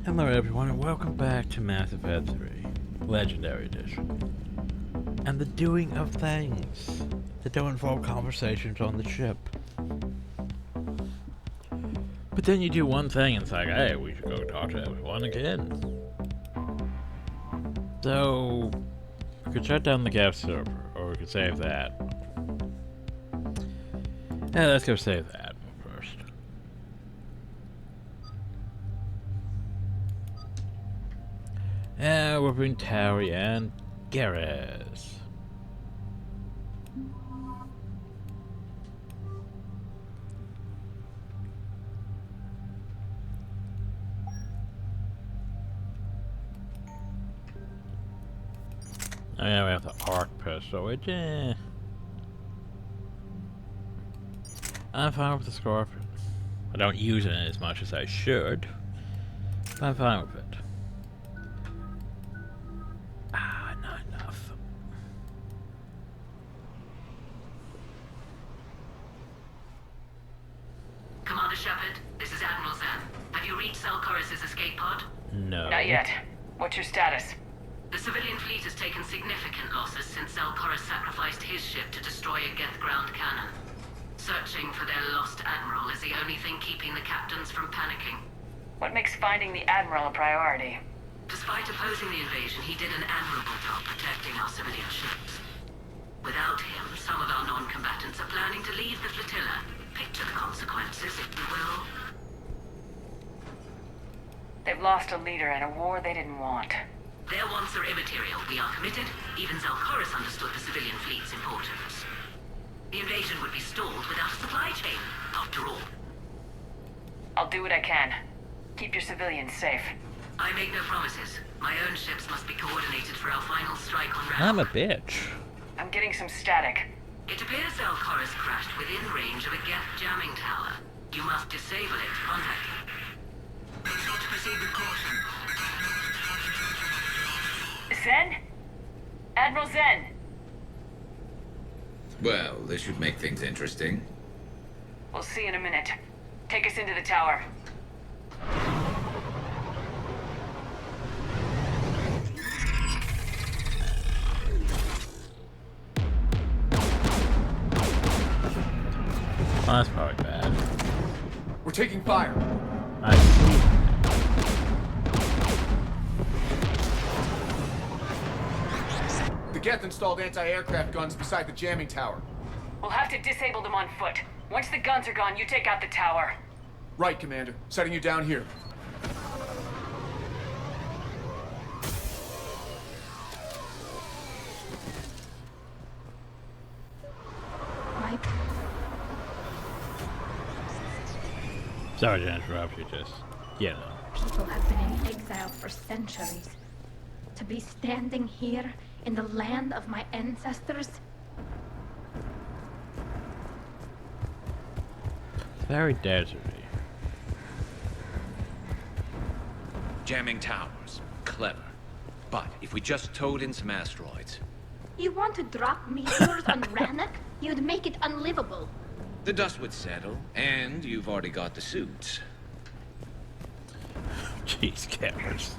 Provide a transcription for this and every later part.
Hello everyone and welcome back to Mass Effect 3, Legendary Edition. And the doing of things that don't involve conversations on the ship. But then you do one thing and it's like, hey, we should go talk to everyone again. So, we could shut down the guest server, or we could save that. Yeah, let's go save that first. And we're between Tauri and Garrus. Oh yeah, we have the arc pistol, which I'm fine with the Scorpion. I don't use it as much as I should, but I'm fine with it. Not enough. Commander Shepard, this is Admiral Zen. Have you reached Selchorus' escape pod? No. Not yet. What's your status? The civilian fleet has taken significant losses since Selchorus sacrificed his ship to destroy a Geth ground cannon. Searching for their lost admiral is the only thing keeping the captains from panicking. What makes finding the Admiral a priority? Despite opposing the invasion, he did an admirable job protecting our civilian ships. Without him, some of our non-combatants are planning to leave the flotilla. Picture the consequences, if you will. They've lost a leader in a war they didn't want. Their wants are immaterial. We are committed. Even Selchorus understood the civilian fleet's importance. The invasion would be stalled without a supply chain, after all. I'll do what I can. Keep your civilians safe. I make no promises. My own ships must be coordinated for our final strike on Ram. I'm a bitch. I'm getting some static. It appears Selchorus crashed within range of a Geth jamming tower. You must disable it. Contact him. Make sure to proceed with caution. Zen? Admiral Zen! Well, this should make things interesting. We'll see in a minute. Take us into the tower. Oh, that's probably bad. We're taking fire. I see. The Geth installed anti-aircraft guns beside the jamming tower. We'll have to disable them on foot. Once the guns are gone, you take out the tower. Right, Commander. Setting you down here. Sorry to interrupt you, just, People have been in exile for centuries. To be standing here in the land of my ancestors? It's very deserty. Jamming towers. Clever. But if we just towed in some asteroids... You want to drop meteors on Rannoch? You'd make it unlivable. The dust would settle, and you've already got the suits. Jeez, cameras.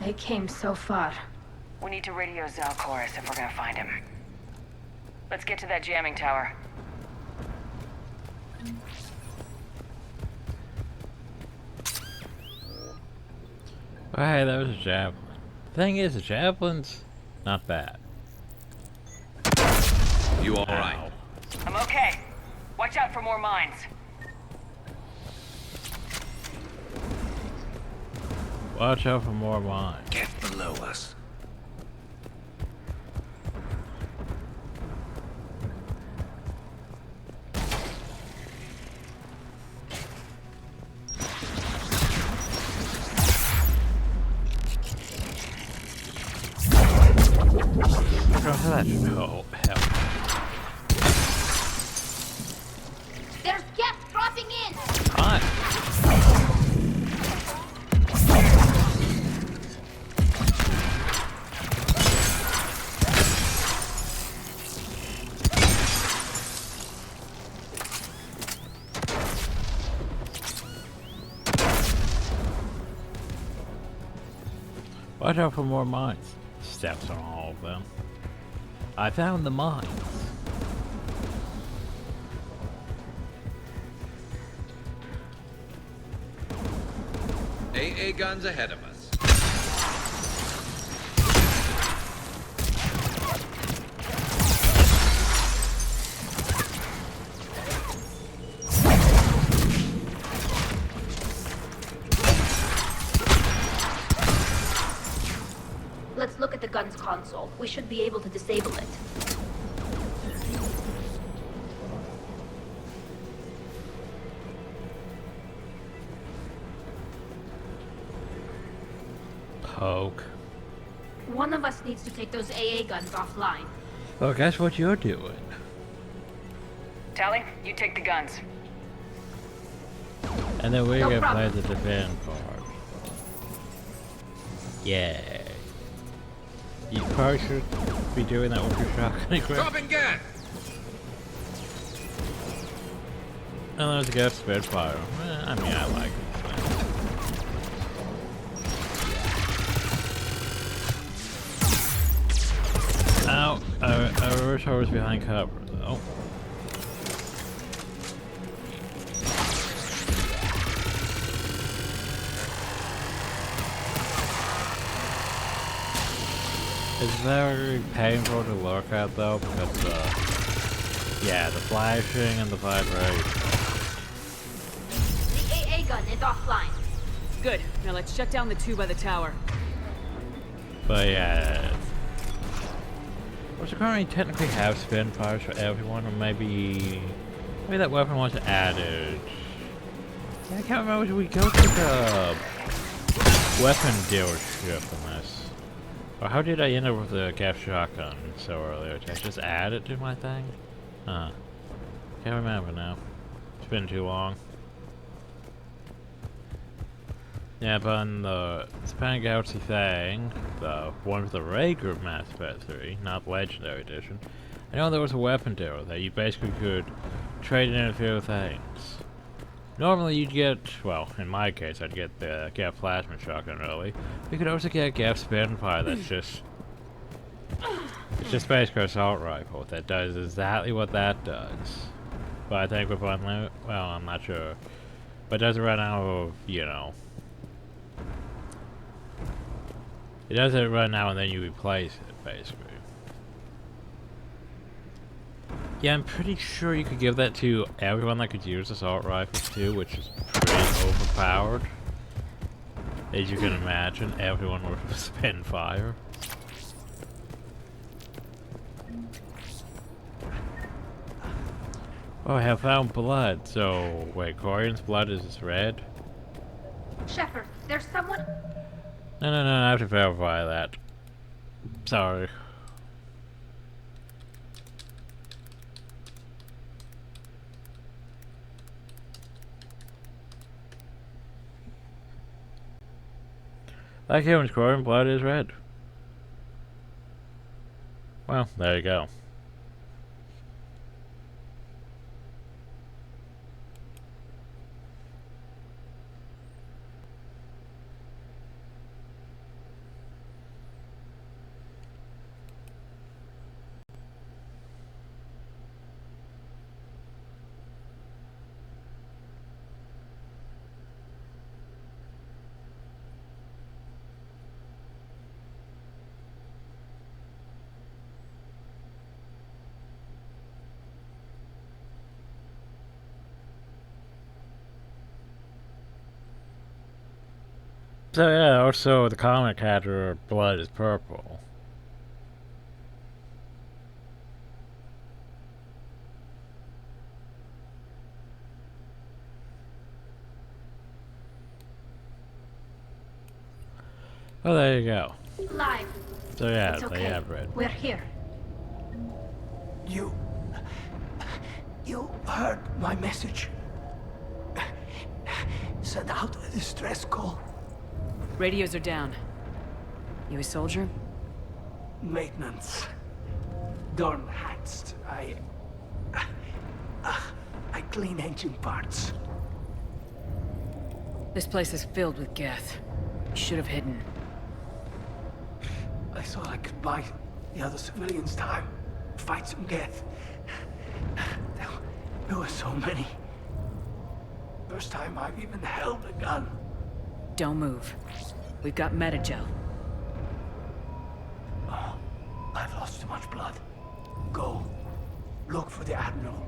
They came so far. We need to radio Selchorus if we're gonna find him. Let's get to that jamming tower. Oh, hey, that was a javelin. Thing is, the javelin's not bad. You all Ow. right? I'm okay. Watch out for more mines. Watch out for more mines. Get below us. Oh, that should help. There's guests dropping in! Hi. Watch out for more mines. Steps on all of them. I found the mines. AA guns ahead of us. Let's look at the gun's console. We should be able to disable it. Poke. One of us needs to take those AA guns offline. Well, guess what you're doing? Tally, you take the guns. And then we're No gonna play problem. the defend part. Yeah. You probably should be doing that with your shotgun equipment. Dropping gas! And there's a ghost Spitfire. I mean, I like this thing. Ow. I wish I was behind cover, though. It's very painful to look at, though, because, yeah, the flashing and the vibration. The AA gun is offline. Good. Now let's shut down the two by the tower. But yeah, we currently technically have spin fires for everyone, or maybe that weapon was added. Yeah, I can't remember. Did we go to the weapon dealership in this? Or how did I end up with the gas shotgun so earlier? Did I just add it to my thing? Huh. Can't remember now. It's been too long. Yeah, but on the Span Galaxy thing, the one with the regular Mass Effect 3, not the Legendary Edition, I know there was a weapon dealer that you basically could trade in a few things. Normally you'd get, well, in my case, I'd get the Gap Plasma Shotgun early. You could also get a Gap Spitfire that's just... It's just basically an assault rifle that does exactly what that does. But I think with unlimited, well, I'm not sure. But it doesn't run out of, you know... It doesn't run out and then you replace it, basically. Yeah, I'm pretty sure you could give that to everyone that could use assault rifles too, which is pretty overpowered. As you can imagine, everyone with a spin fire. Oh, I have found blood. So, wait, Corian's blood is red? Shepard, there's someone... No, I have to verify that. Sorry. Like humans, Corian blood is red. Well, there you go. So yeah, also the comic had her blood is purple. Oh, there you go. Live. So yeah, It's okay. they have red. We're here. You You heard my message. Send out a distress call. Radios are down. You a soldier? Maintenance. Dorn hats. I clean engine parts. This place is filled with Geth. You should have hidden. I thought I could buy the other civilians time. Fight some Geth. There were so many. First time I've even held a gun. Don't move. We've got Metagel. Oh, I've lost too much blood. Go. Look for the Admiral.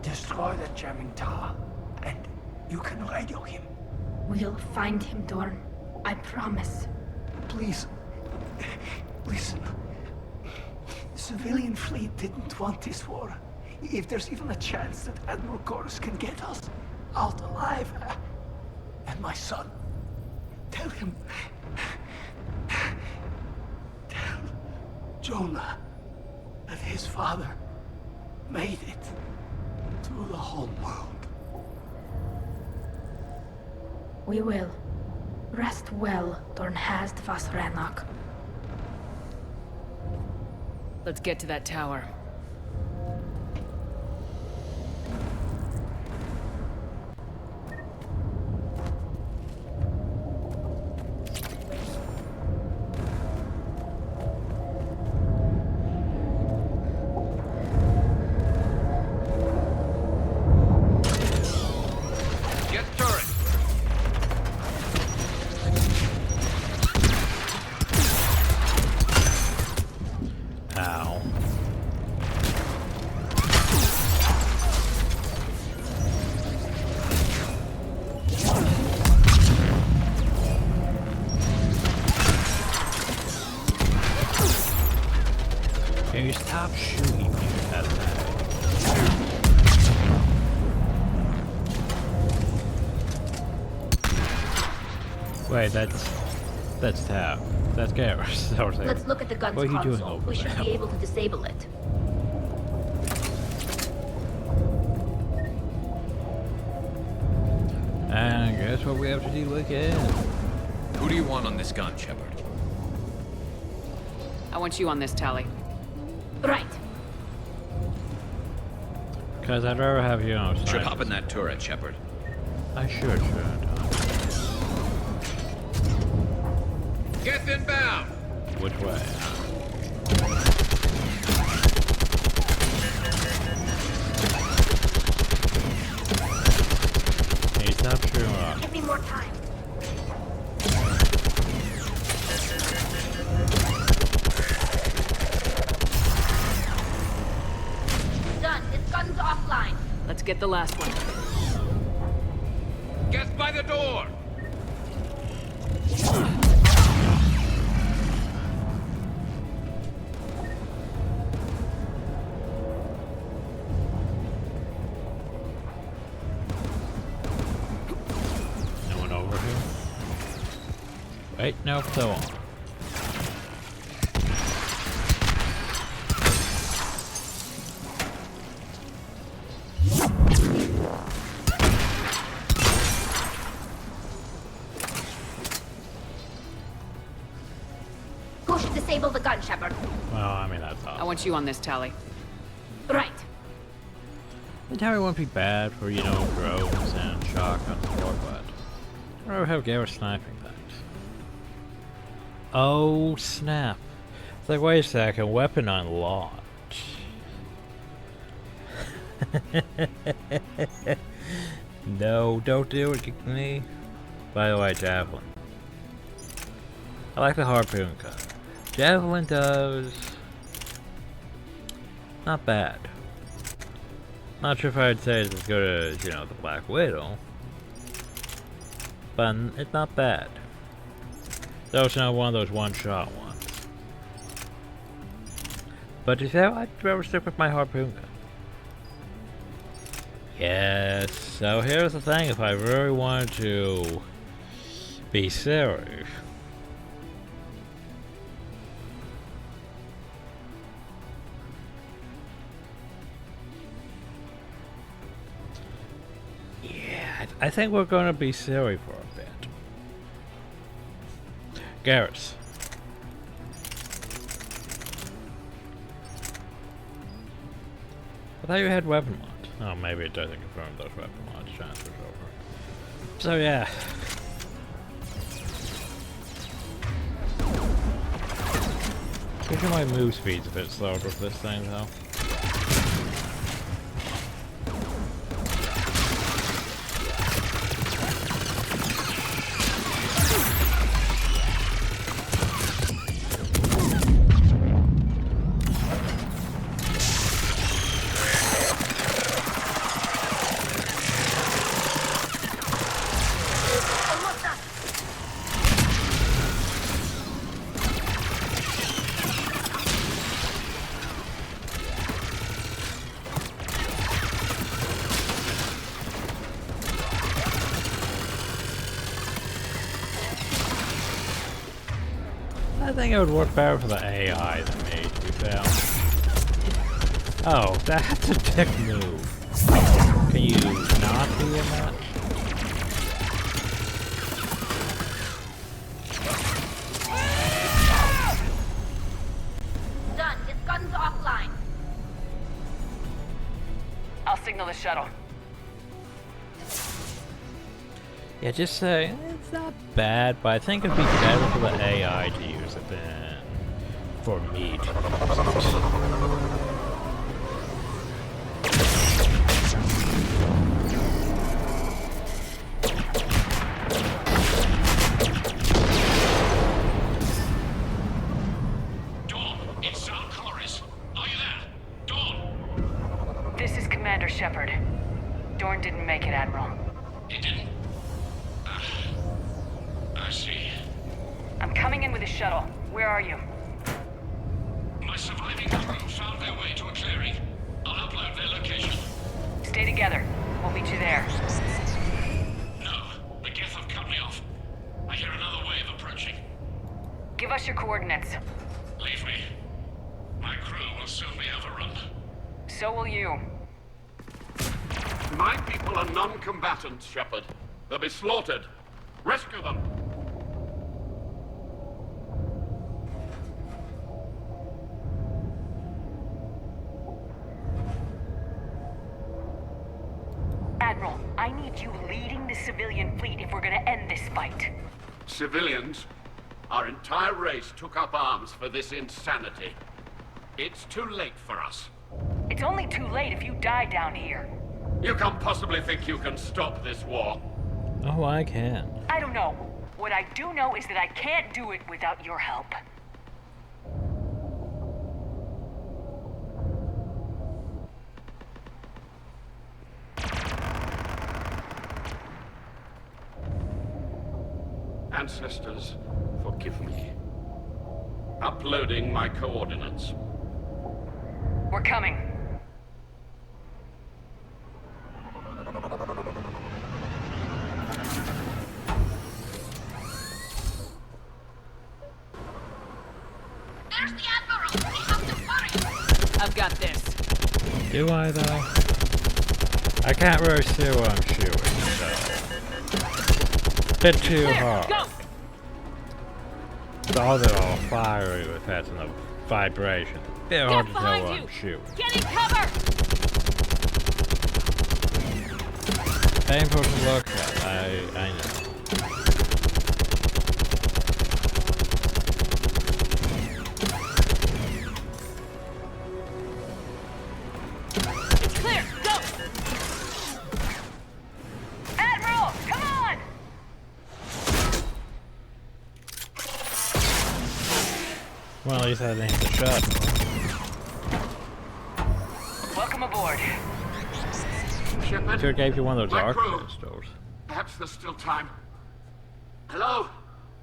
Destroy that jamming tower. And you can radio him. We'll find him, Dorn. I promise. Please. Listen. The civilian fleet didn't want this war. If there's even a chance that Admiral Chorus can get us out alive. And my son. Tell him. Tell Jonah that his father made it to the home world. We will. Rest well, Dornhast vas Rannoch. Let's get to that tower. Get turret! Ow. Can you stop shooting me with that thing? Wait, that's Tab. That's Garrus. Let's look at the guns What are you doing console. over We should there? be able to disable it. And guess what we have to do again? Who do you want on this gun, Shepard? I want you on this, Tally. Right. Because I'd rather have you on Should sniper. hop in that turret, Shepard. I should. Get inbound! Which way? Hey, stop shooting off. Give me more time. Done. This gun's offline. Let's get the last one. Get by the door! No one over here? Wait, no, so on. Push disable the gun, Shepard. Well, I mean, that's I awesome. want you on this, Tally. Right. The tower won't be bad for, you know, drones and shotguns or what. I'd rather have Garrus sniping things. Oh, snap. It's like, wait a second, weapon unlocked. No, don't do it, kick me. By the way, Javelin. I like the harpoon cut. Javelin does... not bad. Not sure if I'd say it's as good as, you know, the Black Widow. But it's not bad. Though it's not one of those one-shot ones. But you say, I'd rather stick with my harpoon gun. Yes, so here's the thing, if I really wanted to be serious. I think we're gonna be silly for a bit. Garrus. I thought you had weapon mods. Oh, maybe it doesn't confirm those weapon mods transfers over. So yeah. Usually my move speed's a bit slower with this thing though. I think it would work better for the AI than me, to be fair. Oh, that's a dick move. Can you not be in that? Done. This gun's offline. I'll signal the shuttle. Yeah, just saying, it's not bad, but I think it'd be better for the AI to use it than for me to use it. This is Commander Shepard. Dorn didn't make it, Admiral. He didn't? I see. I'm coming in with a shuttle. Where are you? My surviving crew found their way to a clearing. I'll upload their location. Stay together. We'll meet you there. No, the Geth have cut me off. I hear another wave approaching. Give us your coordinates. Leave me. My crew will soon be overrun. So will you. My people are non-combatants, Shepard. They'll be slaughtered. Rescue them! Admiral, I need you leading the civilian fleet if we're gonna end this fight. Civilians, our entire race took up arms for this insanity. It's too late for us. It's only too late if you die down here. You can't possibly think you can stop this war. Oh, I can. I don't know. What I do know is that I can't do it without your help. Ancestors, forgive me. Uploading my coordinates. We're coming. There's the Admiral! We have to hurry! I've got this. Do I though? I can't really see what I'm shooting, so... Bit too hard. Go! All they're all fiery with that and the vibration. Bit hard to tell what I'm shooting. Get in cover! Painful to look at, I know. It's clear! Go! Admiral, come on! Well, at least I didn't hit the shot. Welcome aboard. Shepard, Sure gave you one of those my arc crew. pistols. Perhaps there's still time. Hello?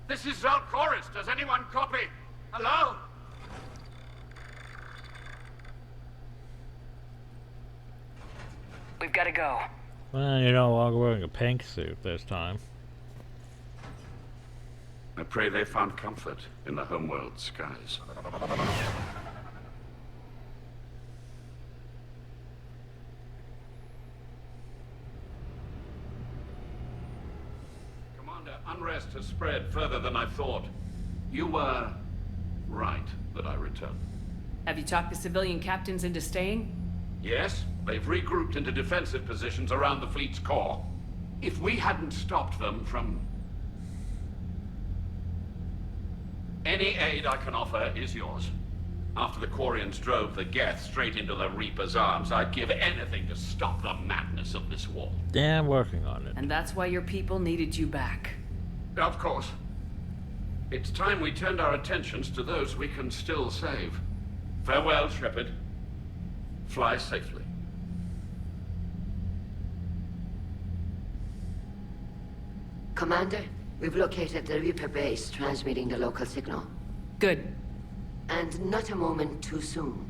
This is Zalcoris. Does anyone copy? Hello? We've got to go. Well, you're no longer wearing a pink suit this time. I pray they found comfort in the homeworld skies. Commander, unrest has spread further than I thought. You were right that I returned. Have you talked the civilian captains into staying? Yes, they've regrouped into defensive positions around the fleet's core. If we hadn't stopped them from... Any aid I can offer is yours. After the Quarians drove the Geth straight into the Reaper's arms, I'd give anything to stop the madness of this war. Yeah, I'm working on it. And that's why your people needed you back. Of course. It's time we turned our attentions to those we can still save. Farewell, Shepard. Fly safely. Commander, we've located the Reaper base transmitting the local signal. Good. And not a moment too soon.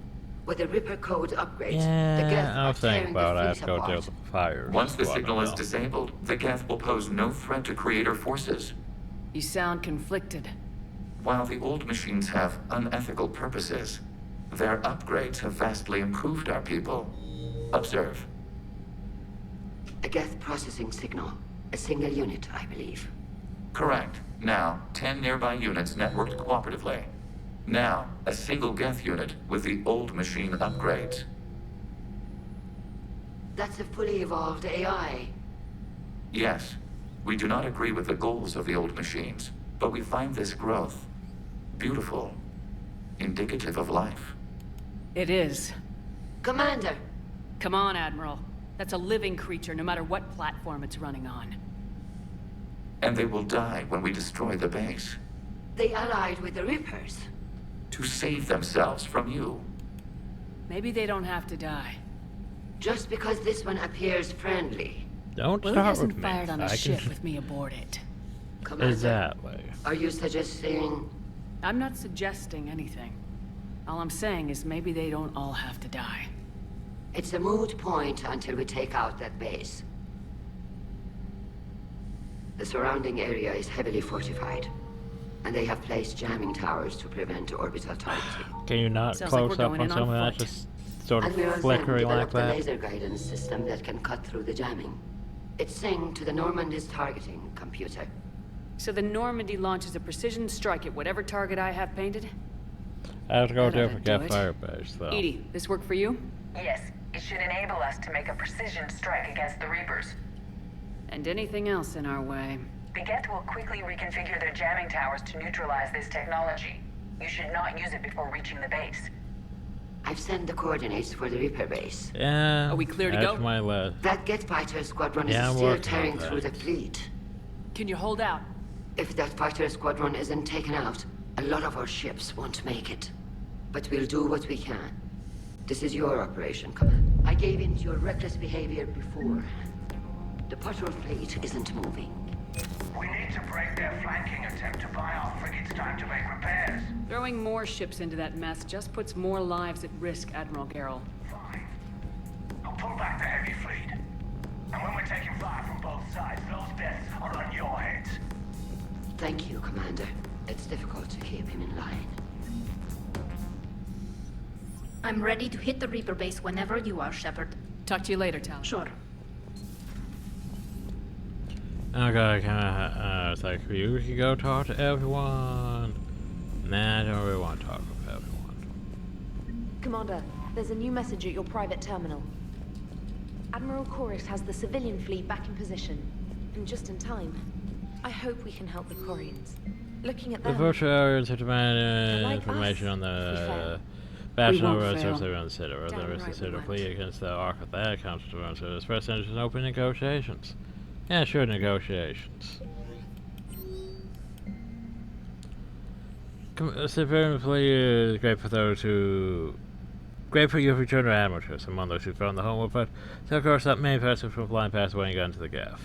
With the Reaper code upgrades, the Yeah, Geth I'll are think tearing about it. I the have fleet to go deal apart. with the fire. Once the squad signal is now. disabled, the Geth will pose no threat to Creator forces. You sound conflicted. While the old machines have unethical purposes, their upgrades have vastly improved our people. Observe. A Geth processing signal. A single unit, I believe. Correct. Now, 10 nearby units networked cooperatively. Now, a single Geth unit with the old machine upgrades. That's a fully evolved AI. Yes, we do not agree with the goals of the old machines, but we find this growth beautiful, indicative of life. It is. Commander! Come on, Admiral. That's a living creature, no matter what platform it's running on. And they will die when we destroy the base. They allied with the Reapers. To save themselves from you. Maybe they don't have to die. Just because this one appears friendly. Don't Well, he start hasn't with me. fired on a I ship can... with me aboard it. Commander, Exactly. are you suggesting... I'm not suggesting anything. All I'm saying is maybe they don't all have to die. It's a moot point until we take out that base. The surrounding area is heavily fortified, and they have placed jamming towers to prevent orbital targeting. Can you not Sounds like close we're up going on in on something that's foot. just sort of Admiral Zen flickering like developed a that? laser guidance system that can cut through the jamming. It's synced to the Normandy's targeting computer. So the Normandy launches a precision strike at whatever target I have painted? I have to go That to a oughta do Geth it. firebase, though. Edie, this work for you? Yes, it should enable us to make a precision strike against the Reapers. And anything else in our way. The Geth will quickly reconfigure their jamming towers to neutralize this technology. You should not use it before reaching the base. I've sent the coordinates for the Reaper base. Yeah. Are we clear to that's go? my list. That Geth fighter squadron Yeah, I'm is still working on tearing that. through the fleet. Can you hold out? If that fighter squadron isn't taken out, a lot of our ships won't make it. But we'll do what we can. This is your operation, Commander. I gave in to your reckless behavior before. The patrol fleet isn't moving. We need to break their flanking attempt to buy our frigates time to make repairs. Throwing more ships into that mess just puts more lives at risk, Admiral Garrel. Fine. I'll pull back the heavy fleet. And when we're taking fire from both sides, those deaths are on your heads. Thank you, Commander. It's difficult to keep him in line. I'm ready to hit the Reaper base whenever you are, Shepard. Talk to you later, Tal. Sure. Okay, it's like, we can go talk to everyone. Nah, I don't really want to talk with everyone. Commander, there's a new message at your private terminal. Admiral Chorus has the civilian fleet back in position, and just in time. I hope we can help the Quarians. Looking at The them, virtual areas have demanded like information us, on the We Bastion won't over fail. around the city, or the Damn rest of the right city we fleet against the Ark of that comes to run. So this first interest in open negotiations. Yeah, sure, negotiations. Civilian fleet is great for those who. Great for you if you turn around amateurs, among those who found the homeward, but so of course that many persons from flying past when you got into the Geth.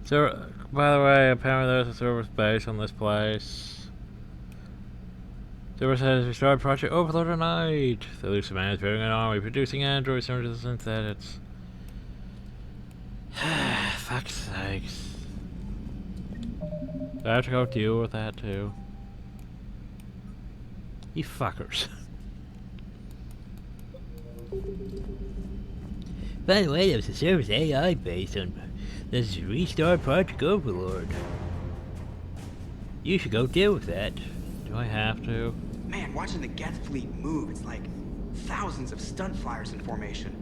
So, by the way, apparently there's a service base on this place. Service has destroyed Project Overlord tonight. The elusive man is building an army, producing androids similar to the synthetics. Fuck's sakes. Do I have to go deal with that too? You fuckers. By the way, there's a service AI based on this restart Project Overlord. You should go deal with that. Do I have to? Man, watching the Geth fleet move, it's like thousands of stunt flyers in formation.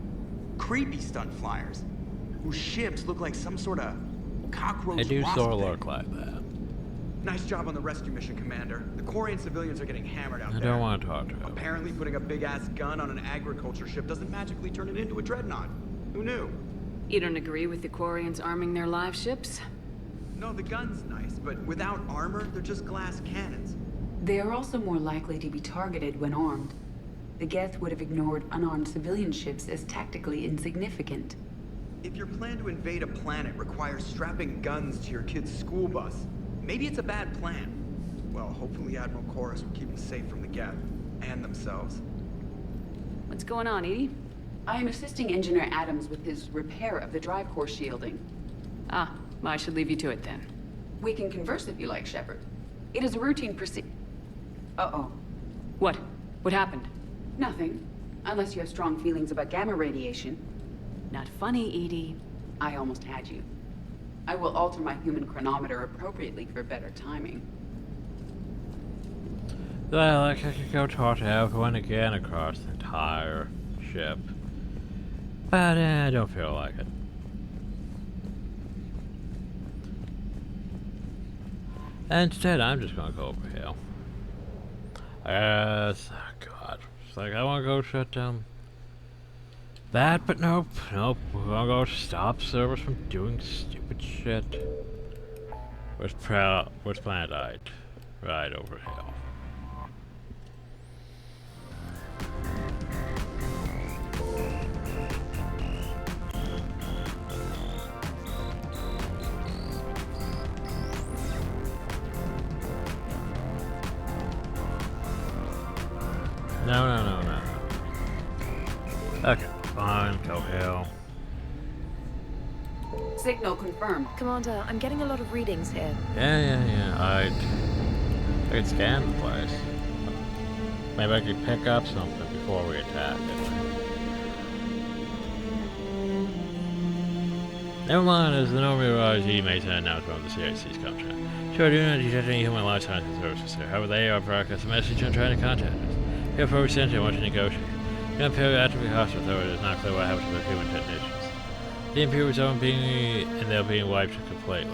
Creepy stunt flyers, whose ships look like some sort of cockroach I do wasp sort of thing. look like that. Nice job on the rescue mission, Commander. The Quarian civilians are getting hammered out I there. don't want to talk to him. Apparently putting a big-ass gun on an agriculture ship doesn't magically turn it into a dreadnought. Who knew? You don't agree with the Quarians arming their live ships? No, the gun's nice, but without armor, they're just glass cannons. They are also more likely to be targeted when armed. The Geth would have ignored unarmed civilian ships as tactically insignificant. If your plan to invade a planet requires strapping guns to your kid's school bus, maybe it's a bad plan. Well, hopefully Admiral Chorus will keep them safe from the Geth and themselves. What's going on, Edie? I am assisting Engineer Adams with his repair of the drive core shielding. Ah, well, I should leave you to it then. We can converse if you like, Shepard. It is a routine Uh-oh. What? What happened? Nothing. Unless you have strong feelings about gamma radiation. Not funny, Edie. I almost had you. I will alter my human chronometer appropriately for better timing. Well, like I could go talk to everyone again across the entire ship. But I don't feel like it. Instead, I'm just gonna go over here. Oh God. It's like I wanna go shut down that, but nope. We're gonna go stop servers from doing stupid shit. Where's Planet Ide? Right over here. No. Okay, fine, go hell. Signal confirmed. Commander, I'm getting a lot of readings here. Yeah. I could scan the place. Maybe I could pick up something before we attack it. Never mind, as the normal RG may send an announcement on the CIC's contract. Sure, do not detect any human life science and services here. However, they are broadcast a message and trying to contact us. Here for sent and want to negotiate. The Imperial actively hostile authority is not clear what happened to the human technicians. The Imperials are being and they're being wiped completely.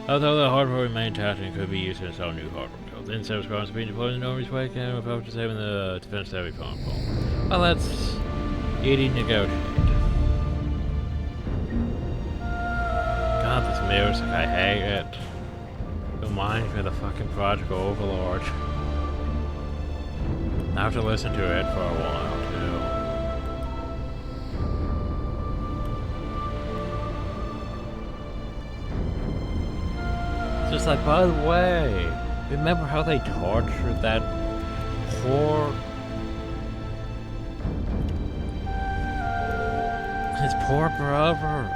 Although the hardware remained intact and could be used to install new hardware codes. The in-service squadrons are being deployed in Normandy's way and with hope to saving the defense heavy phone call. Well, that's easy to negotiate. God, this music, I hate it. Reminds me of the fucking Project Overlord. I have to listen to it for a while, too. It's just like, by the way, remember how they tortured that his poor brother?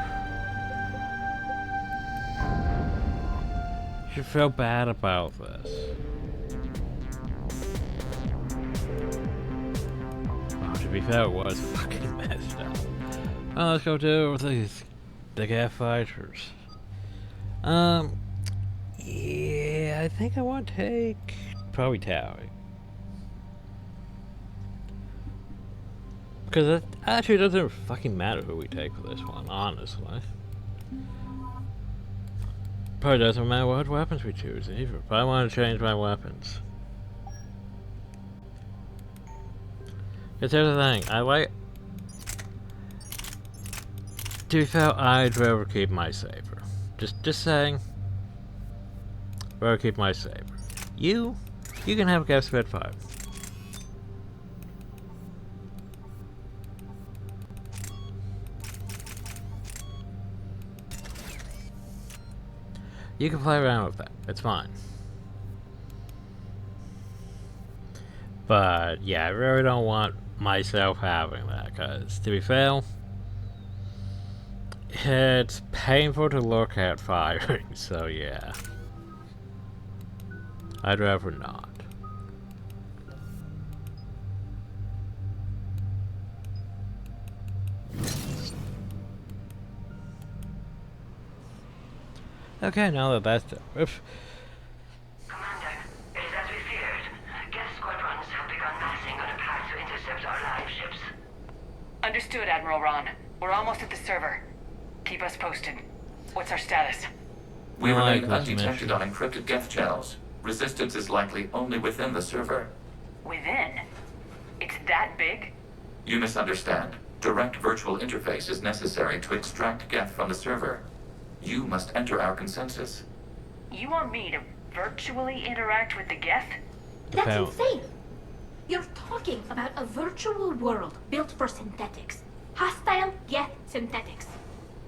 You should feel bad about this. To be fair, it was fucking messed up. Well, let's go do the Geth fighters. Yeah, I think I want to take probably Towie. Because it actually doesn't fucking matter who we take for this one, honestly. Probably doesn't matter what weapons we choose either, but I want to change my weapons. Because here's the thing, to be fair, I'd rather keep my saber. Just saying. Rather keep my saber. You can have Geth Spitfire. You can play around with that. It's fine. But yeah, I really don't want myself having that, because to be fair, it's painful to look at firing, so yeah. I'd rather not. Okay, now that that's done with. Commander, it is as we feared. Geth squadrons have begun massing on a path to intercept our live ships. Understood, Admiral Ron. We're almost at the server. Keep us posted. What's our status? We remain this undetected mission. on encrypted Geth channels. Resistance is likely only within the server. Within? It's that big? You misunderstand. Direct virtual interface is necessary to extract Geth from the server. You must enter our consensus. You want me to virtually interact with the Geth? That's Hell. insane! You're talking about a virtual world built for synthetics. Hostile Geth synthetics.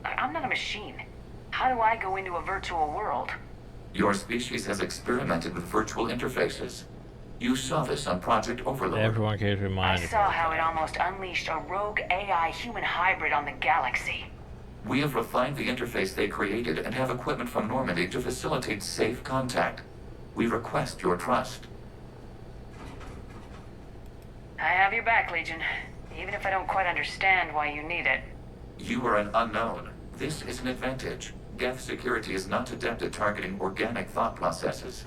I'm not a machine. How do I go into a virtual world? Your species has experimented with virtual interfaces. You saw this on Project Overlord. Everyone keeps I reminding saw me. how it almost unleashed a rogue AI human hybrid on the galaxy. We have refined the interface they created and have equipment from Normandy to facilitate safe contact. We request your trust. I have your back, Legion. Even if I don't quite understand why you need it. You are an unknown. This is an advantage. Geth security is not adept at targeting organic thought processes.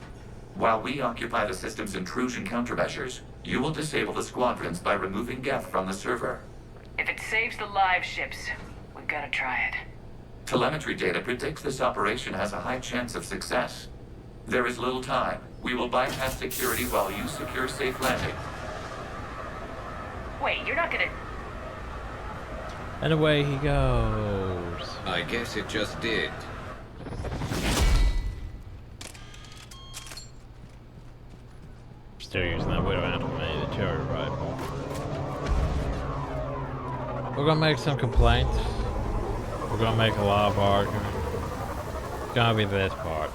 While we occupy the system's intrusion countermeasures, you will disable the squadrons by removing Geth from the server. If it saves the live ships, we've got to try it. Telemetry data predicts this operation has a high chance of success. There is little time. We will bypass security while you secure safe landing. Wait, you're not gonna... And away he goes. I guess it just did. Still using that widow antimony, the cherry rifle. We're gonna make some complaints. We're gonna make a lot of argument. It's gonna be this part.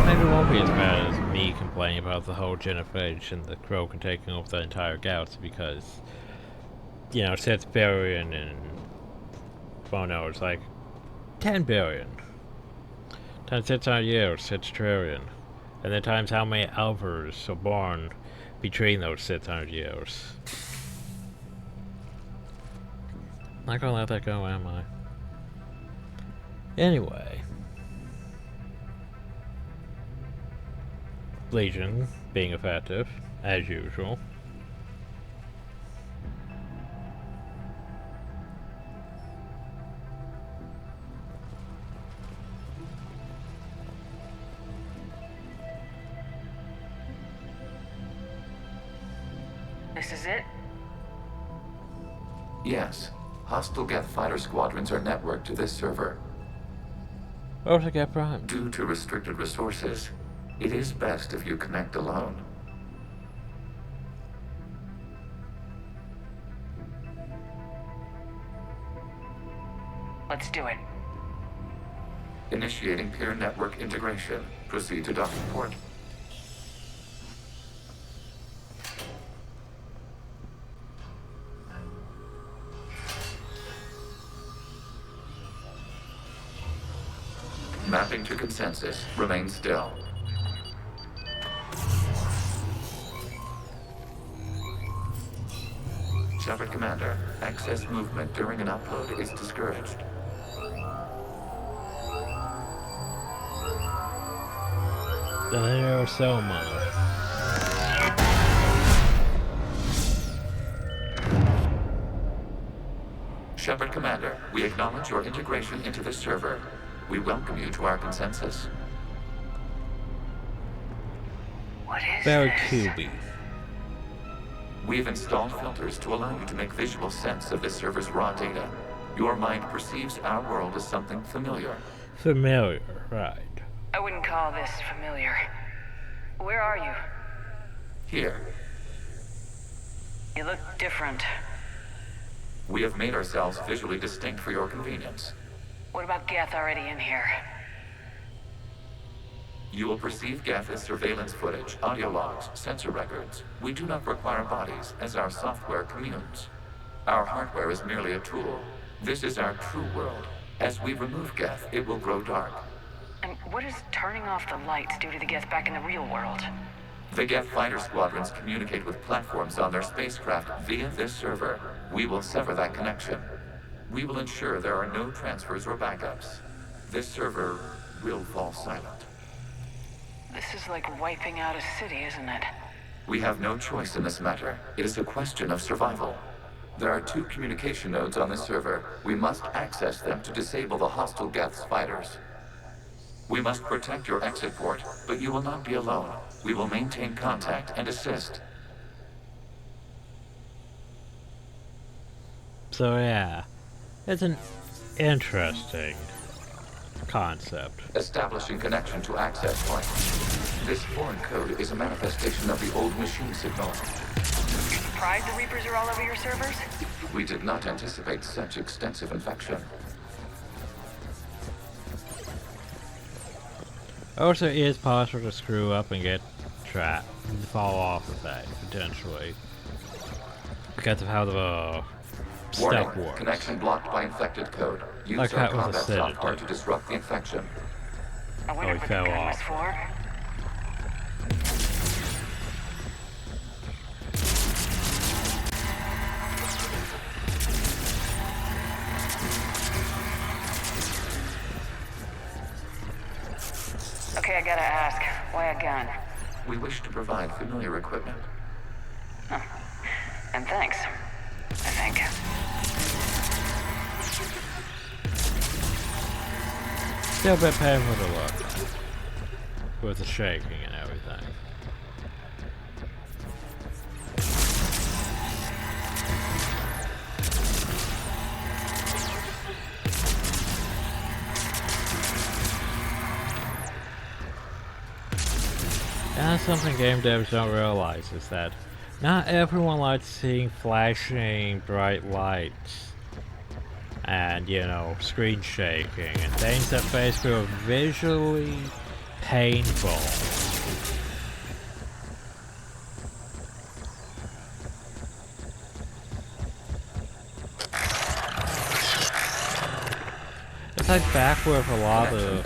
Maybe it won't be as bad as me complaining about the whole genophage and the Krogan taking over the entire galaxy because, you know, it's billion and, well, no, it's like 10 billion. Times 600 years, 6 trillion. And then times how many Alvars are born between those 600 years. Not gonna let that go, am I? Anyway. Legion being effective, as usual. This is it? Yes. Hostile Geth fighter squadrons are networked to this server. Or to get prime. Due to restricted resources, it is best if you connect alone. Let's do it. Initiating peer network integration. Proceed to docking port. Mapping to consensus. Remain still. Shepard Commander, excess movement during an upload is discouraged. There are so much. Shepard Commander, we acknowledge your integration into the server. We welcome you to our consensus. What is Very this? cubey. We've installed filters to allow you to make visual sense of the server's raw data. Your mind perceives our world as something familiar. Familiar, right. I wouldn't call this familiar. Where are you? Here, You look different. we have made ourselves visually distinct for your convenience. What about Geth already in here? You will perceive Geth as surveillance footage, audio logs, sensor records. We do not require bodies, as our software communes. Our hardware is merely a tool. This is our true world. As we remove Geth, it will grow dark. And what does turning off the lights do to the Geth back in the real world? The Geth fighter squadrons communicate with platforms on their spacecraft via this server. We will sever that connection. We will ensure there are no transfers or backups. This server will fall silent. This is like wiping out a city, isn't it? We have no choice in this matter. It is a question of survival. There are 2 communication nodes on the server. We must access them to disable the hostile Geth's fighters. We must protect your exit port, but you will not be alone. We will maintain contact and assist. So yeah, it's an interesting concept. Establishing connection to access point. This foreign code is a manifestation of the old machine signal. Surprised the Reapers are all over your servers? We did not anticipate such extensive infection. Also, it is possible to screw up and get trapped, and fall off of that, potentially. Because of how the stuff Warning, works. connection blocked by infected code. Use Like our that with combat acidity. software to disrupt the infection. I wonder he what the fell gun was off. for. Okay, I gotta ask, why a gun? We wish to provide familiar equipment. Huh. And thanks, I think. Still a bit painful to look at, with the shaking and everything. And that's something game devs don't realize, is that not everyone likes seeing flashing bright lights and, you know, screen shaking and things that basically are visually painful. It's like back with a lot of...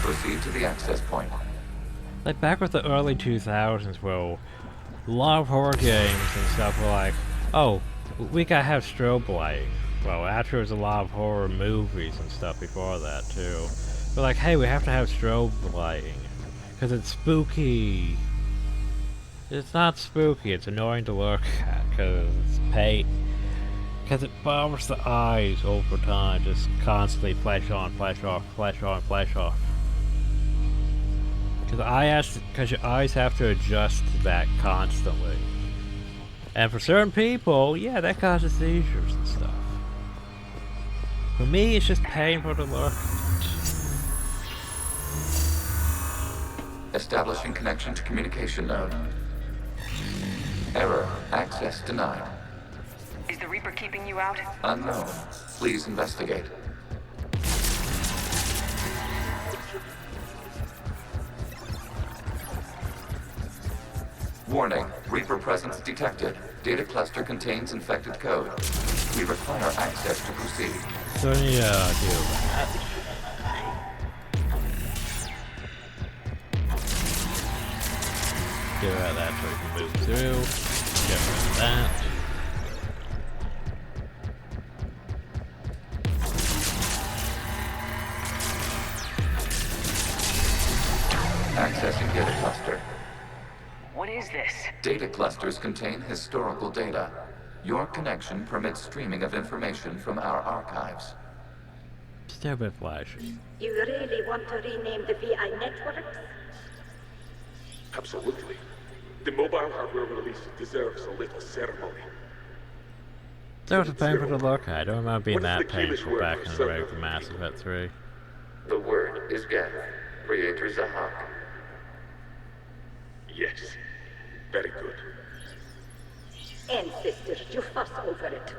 Proceed to the access point. Like back with the early 2000s where a lot of horror games and stuff were like, oh, we gotta have strobe lighting. Well, actually there was a lot of horror movies and stuff before that too. But like, hey, we have to have strobe lighting. Because it's spooky. It's not spooky, it's annoying to look at because it's paint. Because it bothers the eyes over time, just constantly flash on, flash off, flash on, flash off. Because your eyes have to adjust to that constantly. And for certain people, yeah, that causes seizures and stuff. For me, it's just painful to look at. Establishing connection to communication node. Error. Access denied. Is the Reaper keeping you out? Unknown. Please investigate. Warning. Reaper presence detected. Data cluster contains infected code. We require access to proceed. So I need to deal with that. Get rid of that so we can move through. Get rid of that. Accessing data cluster. What is this? Data clusters contain historical data. Your connection permits streaming of information from our archives. Still a bit flashy. You really want to rename the VI networks? Absolutely. The mobile hardware release deserves a little ceremony. That was painful to look at. I don't remember being that painful back in the regular Mass Effect 3. The word is Geth. Creator Zahak. Yes. Very good. Ancestors, you fuss over it.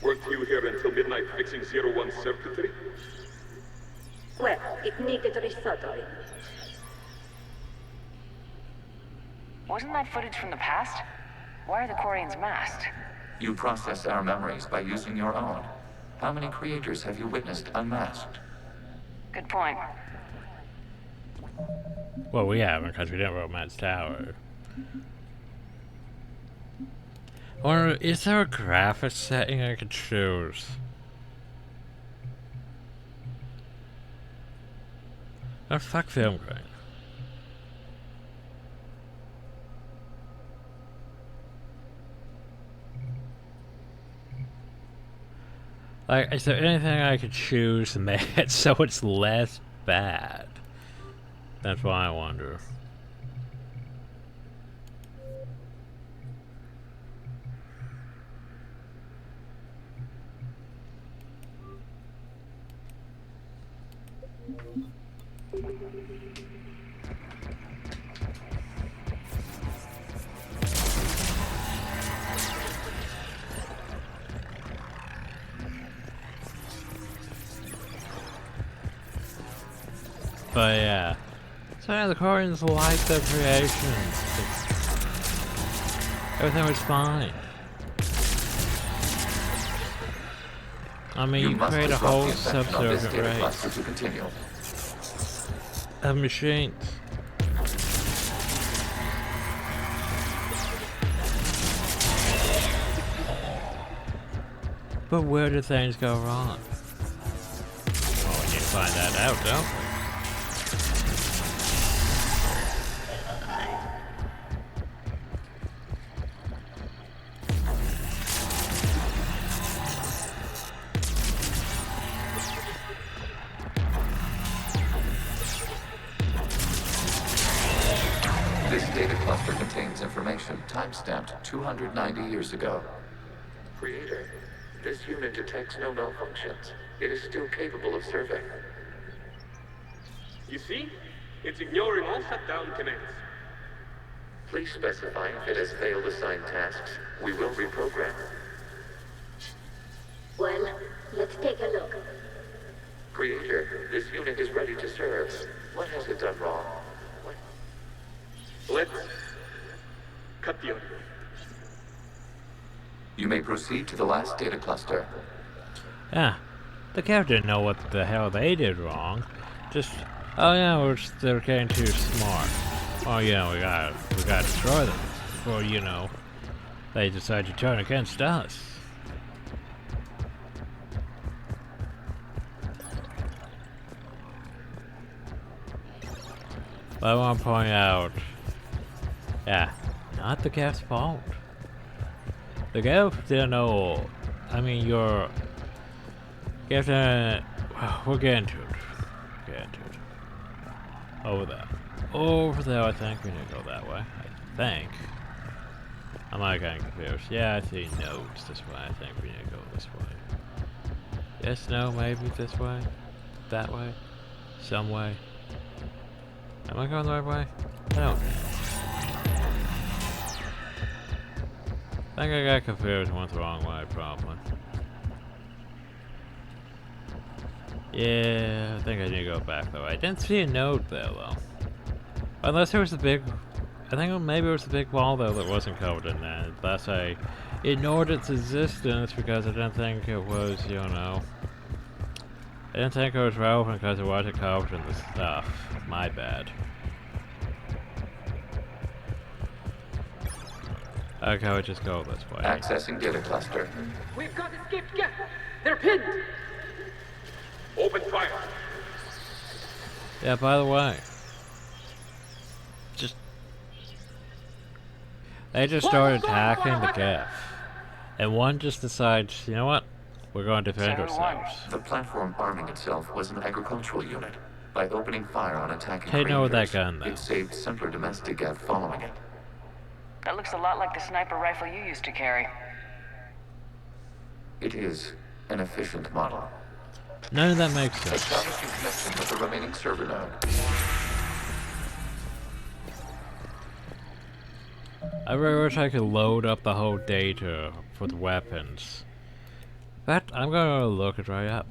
Weren't you here until midnight fixing 01 circuitry? Well, it needed resoldering. Wasn't that footage from the past? Why are the Quarians masked? You process our memories by using your own. How many creators have you witnessed unmasked? Good point. Well, we haven't, because we didn't romance Tower. Or is there a graphics setting I could choose? Oh, fuck film grain. Like, is there anything I could choose to make it so it's less bad? That's what I wonder. But yeah. So yeah, the Koreans like their creations. Everything was fine. I mean, you create a whole subsurface race of machines. But where do things go wrong? Well, we need to find that out, don't we? This data cluster contains information time-stamped 290 years ago. Creator, this unit detects no malfunctions. It is still capable of survey. You see? It's ignoring all shutdown commands. Please specify if it has failed assigned tasks. We will reprogram. Well, let's take a look. Creator, this unit is ready to serve. What has it done wrong? Let's cut the audio. You may proceed to the last data cluster. Yeah, the character didn't know what the hell they did wrong. Just, oh yeah, they're getting too smart. Oh yeah, we gotta destroy them before, you know, they decide to turn against us. But I want to point out, yeah, not the Geth's fault. The Geth didn't know. I mean, you're. Geth didn't. We'll get into it. Get into it. Over there. Over there, I think we need to go that way. I think. I might get confused. Yeah, I see notes this way. I think we need to go this way. Yes, no, maybe this way. That way. Some way. Am I going the right way? I don't know. I think I got confused and went the wrong way, probably. Yeah, I think I need to go back though. I didn't see a note there though. Unless there was a big... I think maybe it was a big wall though that wasn't covered in that. Thus I ignored its existence because I didn't think it was, you know... I didn't think it was relevant because it wasn't covered in the stuff. My bad. Okay, I'll just go this way. Accessing data cluster. We've got escaped Geth. They're pinned. Open fire. Yeah, by the way. They just started attacking the Geth. And one just decides, you know what? We're going to defend ourselves. The platform arming itself was an agricultural unit. By opening fire on attacking Take note of that creators, gun, though. it saved simpler domestic Geth following it. That looks a lot like the sniper rifle you used to carry. It is an efficient model. None of that makes sense. Establishing connection with the remaining server node. I really wish I could load up the whole data for the weapons. But I'm gonna look it right up.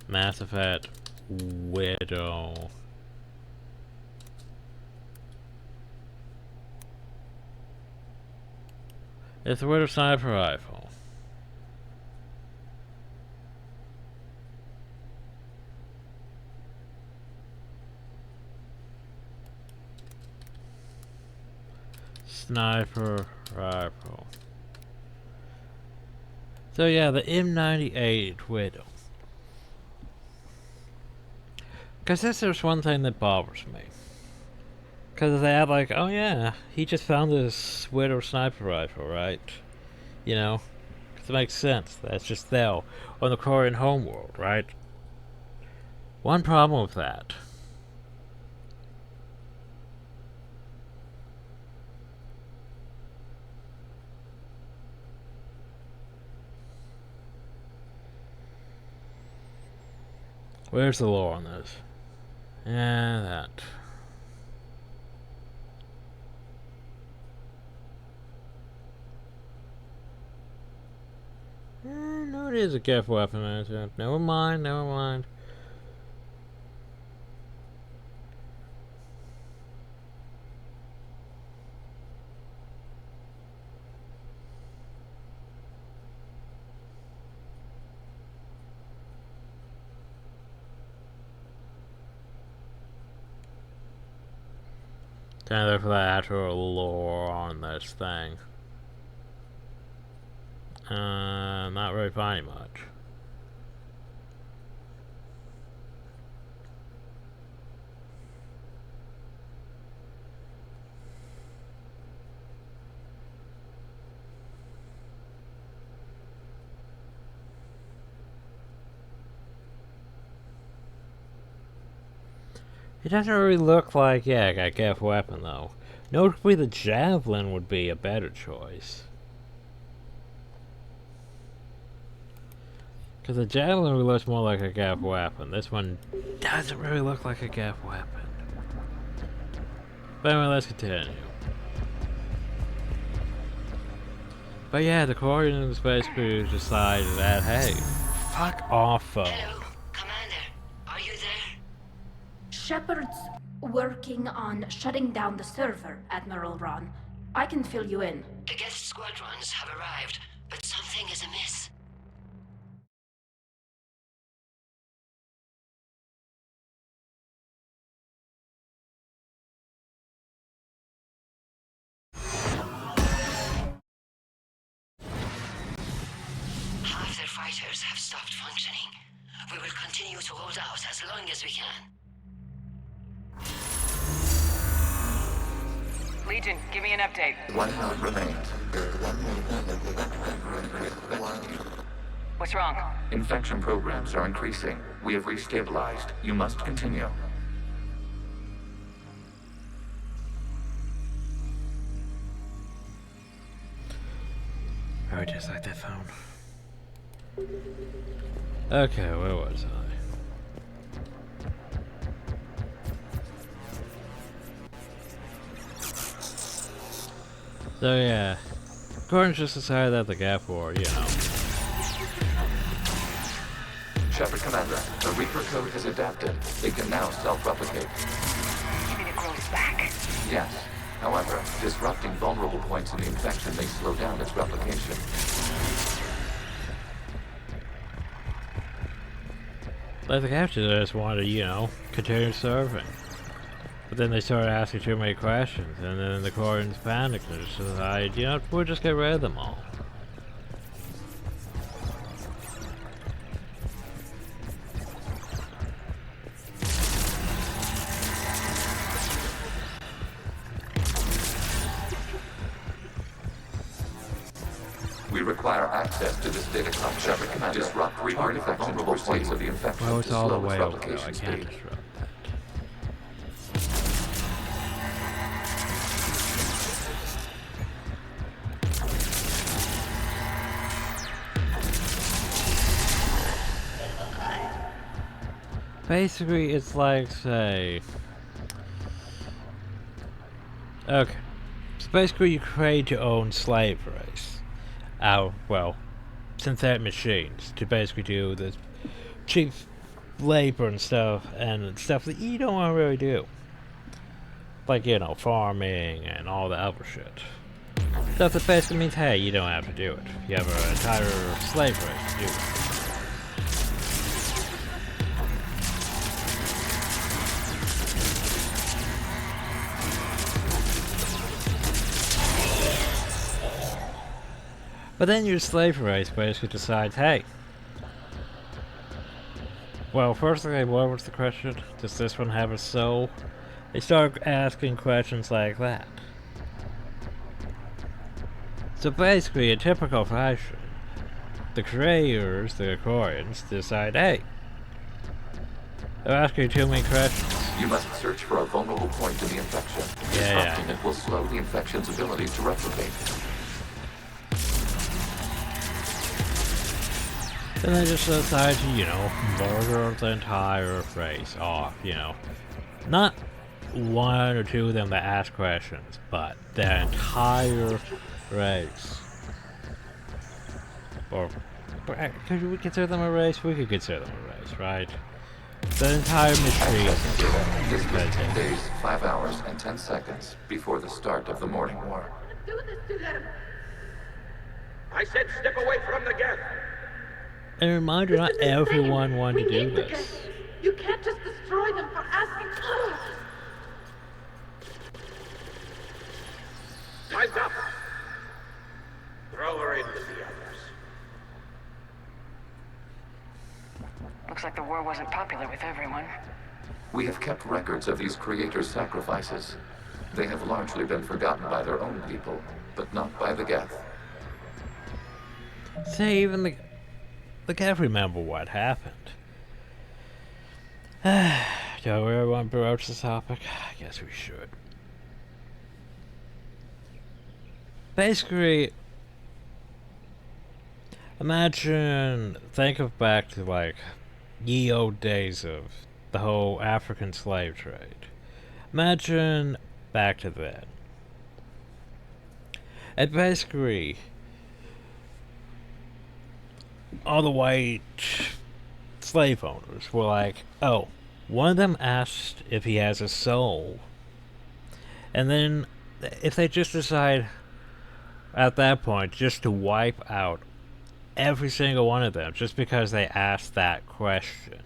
Mass Effect Widow. It's a Widow sniper rifle. sniper rifle. So yeah, the M98 Widow. Because there's one thing that bothers me. Because they act like, oh yeah, he just found this Widow sniper rifle, right? You know? Because it makes sense. That's just there on the Korean homeworld, right? One problem with that. Where's the lore on this? Yeah, that. No, it is a gift weapon management. Never mind, never mind. Kind of look for the actual lore on this thing. Not really finding much. It doesn't really look like, yeah, a gift weapon though. Notably, the javelin would be a better choice. Because the javelin looks more like a gift weapon. This one doesn't really look like a gift weapon. But anyway, let's continue. But yeah, the Koreans basically decided that, hey, fuck off phone. Shepard's working on shutting down the server, Admiral Ron. I can fill you in. The guest squadrons have arrived, but something is amiss. Half their fighters have stopped functioning. We will continue to hold out as long as we can. Legion, give me an update. One node remains. What's wrong? Infection programs are increasing. We have restabilized. You must continue. Oh, just like that phone. Okay, where was I? So yeah, Gordon just decided that the gap war, you know. Shepard Commander, the Reaper code has adapted. It can now self-replicate. You mean it grows back? Yes. However, disrupting vulnerable points in the infection may slow down its replication. Like the captain just wanted to, you know, continue serving. But then they started asking too many questions, and then the Koreans panicked and just decided, you know, we'll just get rid of them all. We require access to this data cloud. Shepard Commander, disrupt artifact vulnerable states of the infection. Well, it's all the way over replication there. I can't state. disrupt that. Basically, it's like, say... Okay. So basically, you create your own slave race. Well, synthetic machines to basically do the cheap labor and stuff that you don't want to really do. Like, you know, farming and all the other shit. Stuff that basically means, hey, you don't have to do it. You have an entire slave race to do it. But then your slave race basically decides, hey. Well, firstly, what was the question? Does this one have a soul? They start asking questions like that. So basically, in typical fashion, the creators, the Koreans, decide, hey, they're asking too many questions. You must search for a vulnerable point in the infection. Disrupting it will slow the infection's ability to replicate. Then they just decide to, you know, murder the entire race off, you know. Not one or two of them that ask questions, but the entire race. Or, could we consider them a race? We could consider them a race, right? The entire machine. This was 10 days, 5 hours, and 10 seconds before the start of the morning war. Do this to them. I said step away from the geth. And a reminder, not everyone wanted to do this. You can't just destroy them for asking for us. Time's up. Throw her in with the others. Looks like the war wasn't popular with everyone. We have kept records of these creators' sacrifices. They have largely been forgotten by their own people, but not by the geth. See, even the geth remember what happened. Do we really want to broach this topic? I guess we should. Basically, think of back to like ye old days of the whole African slave trade. Imagine back to then. And basically, all the white slave owners were like, oh, one of them asked if he has a soul. And then, if they just decide at that point just to wipe out every single one of them just because they asked that question.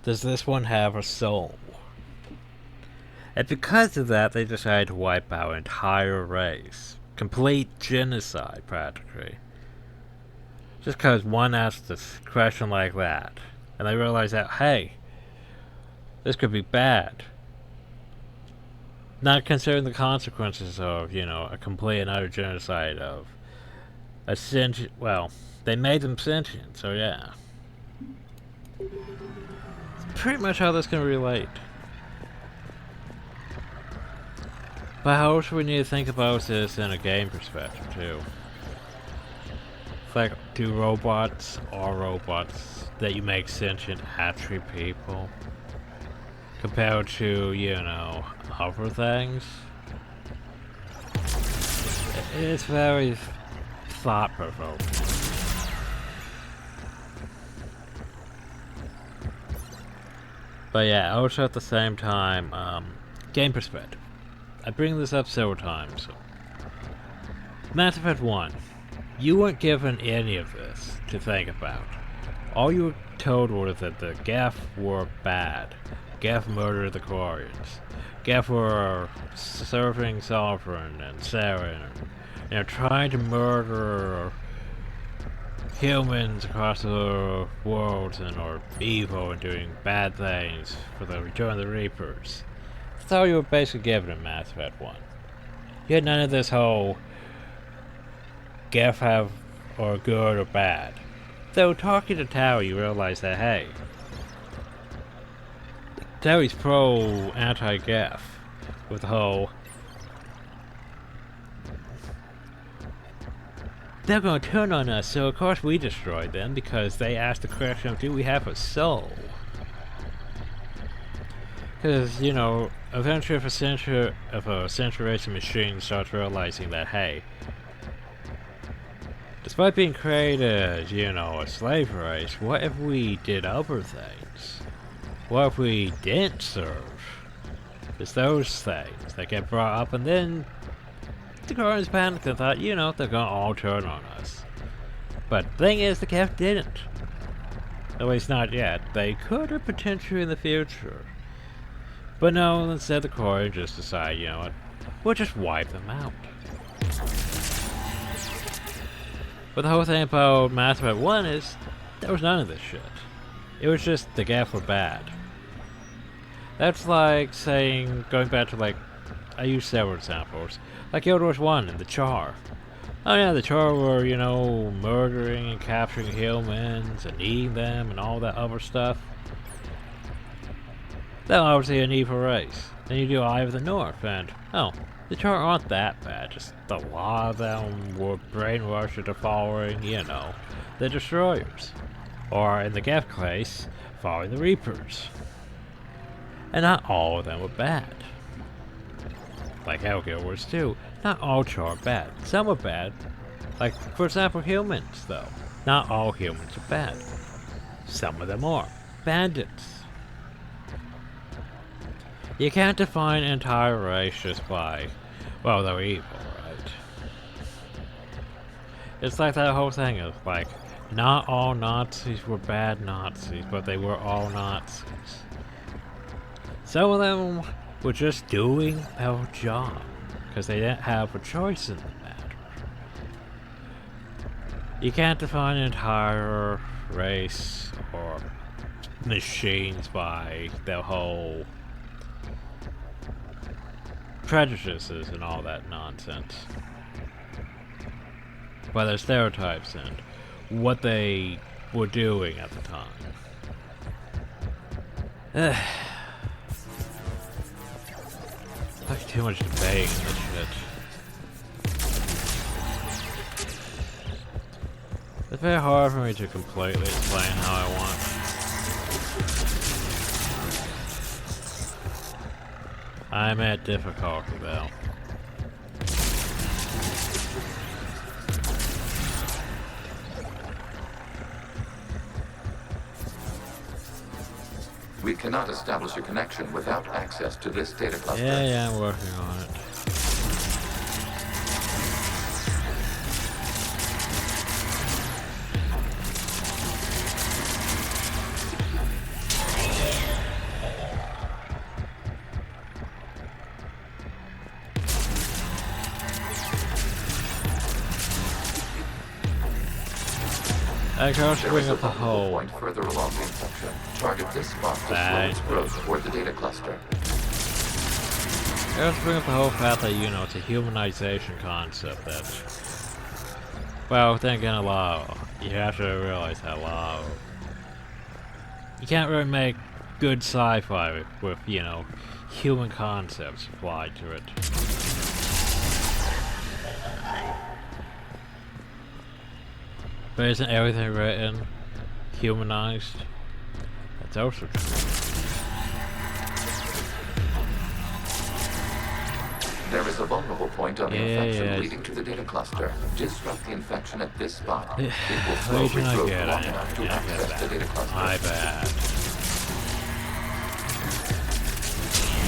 Does this one have a soul? And because of that, they decided to wipe out an entire race. Complete genocide, practically. Just because one asked a question like that. And they realized that, hey, this could be bad. Not considering the consequences of, you know, a complete and utter genocide of a sentient, well, they made them sentient, so yeah. It's pretty much how this can relate. But how else we need to think about this in a game perspective, too. It's like, do robots that you make sentient actually people? Compared to, you know, other things? It's very thought-provoking. But yeah, also at the same time, game perspective. I bring this up several times. Mass Effect 1. You weren't given any of this to think about. All you were told was that the Geth were bad. Geth murdered the Quarians. Geth were serving Sovereign and Saren, and, you know, trying to murder humans across the world and are evil and doing bad things for the Return of the Reapers. That's all you were basically given in Mass Effect 1. You had none of this whole Geth have or good or bad. Though talking to Tao, you realize that, hey, Tao's pro-anti-Geth with the whole they're gonna turn on us, so of course we destroy them because they asked the question of, do we have a soul? Because, you know, eventually if a centuration machine starts realizing that, hey, despite being created, you know, a slave race, what if we did other things? What if we didn't serve? It's those things that get brought up, and then the Guardians panicked and thought, you know, they're gonna all turn on us. But the thing is, the Geth didn't. At least not yet. They could have potentially in the future. But no, instead the Guardians just decide, you know what, we'll just wipe them out. But the whole thing about Mass Effect 1 is there was none of this shit. It was just the Geth were bad. That's like saying, going back to like, I use several examples, like Guild Wars 1 and the Char. Oh yeah, the Char were, you know, murdering and capturing humans and eating them and all that other stuff. That's obviously an evil race. Then you do Eye of the North and, oh, the Char aren't that bad, just a lot of them were brainwashed into following, you know, the Destroyers. Or in the Geth case, following the Reapers. And not all of them were bad. Like how Guild Wars 2, not all Char are bad. Some are bad. Like, for example, humans, though. Not all humans are bad. Some of them are. Bandits. You can't define an entire race just by, well, they're evil, right? It's like that whole thing of, like, not all Nazis were bad Nazis, but they were all Nazis. Some of them were just doing their job, because they didn't have a choice in the matter. You can't define an entire race or machines by their whole prejudices and all that nonsense. By their stereotypes and what they were doing at the time. Like too much debating in this shit. It's very hard for me to completely explain how I want. I'm at difficulty though. We cannot establish a connection without access to this data cluster. Yeah, I'm working on it. I can bring up the whole point further along the infection. Target this spot to slow its growth toward the data cluster. Let's bring up the whole fact that, you know, it's a humanization concept that, well, then again, you have to realize that you can't really make good sci-fi with, you know, human concepts applied to it. But isn't everything written humanized? That's also true. There is a vulnerable point on the infection leading to the data cluster. Disrupt the infection at this spot. It will slowly grow long enough to access the data cluster. My bad.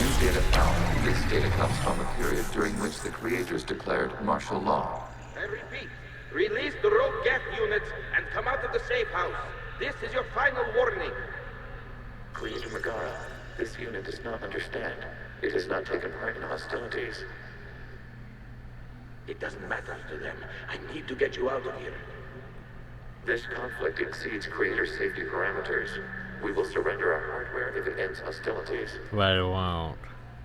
New data found. This data comes from a period during which the creators declared martial law. I repeat, release the rogue Geth units and come out of the safe house. This is your final warning. Creator Megara, this unit does not understand. It has not taken part in hostilities. It doesn't matter to them. I need to get you out of here. This conflict exceeds Creator's safety parameters. We will surrender our hardware if it ends hostilities. But it won't.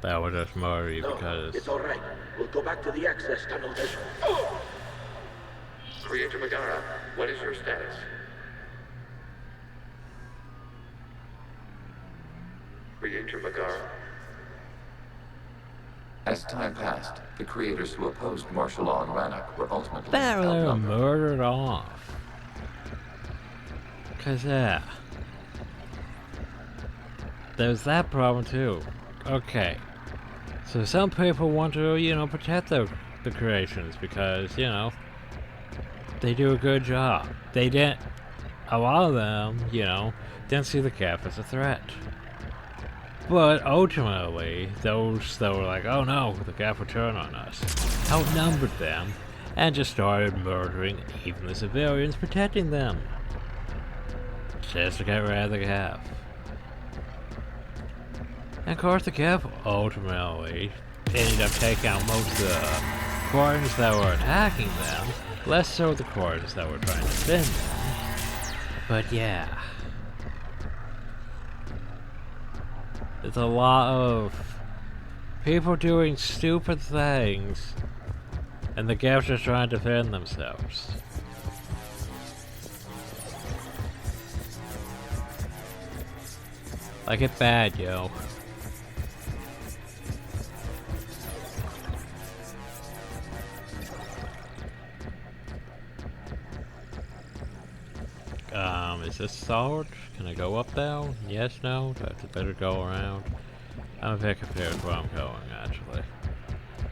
That would just murder you No, because... it's all right. We'll go back to the access tunnel then. Oh! Creator Megara, what is your status? Creator Megara. As time passed, the creators who opposed martial law in Rannoch were ultimately They were outnumbered. murdered off. Cause yeah. There's that problem too. Okay. So some people want to, you know, protect the creations because, you know, they do a good job. They didn't, a lot of them, you know, didn't see the Geth as a threat. But ultimately, those that were like, oh no, the Geth will turn on us, outnumbered them and just started murdering even the civilians protecting them. Just to get rid of the Geth. And of course the Geth ultimately ended up taking out most of the Quarians that were attacking them, less so the Quarians that were trying to defend them. But yeah. There's a lot of people doing stupid things, and the Gavs are trying to defend themselves. Like it bad, yo. Is this solid? Can I go up now? Yes, no? Do I have to better go around? I'm a bit confused where I'm going, actually.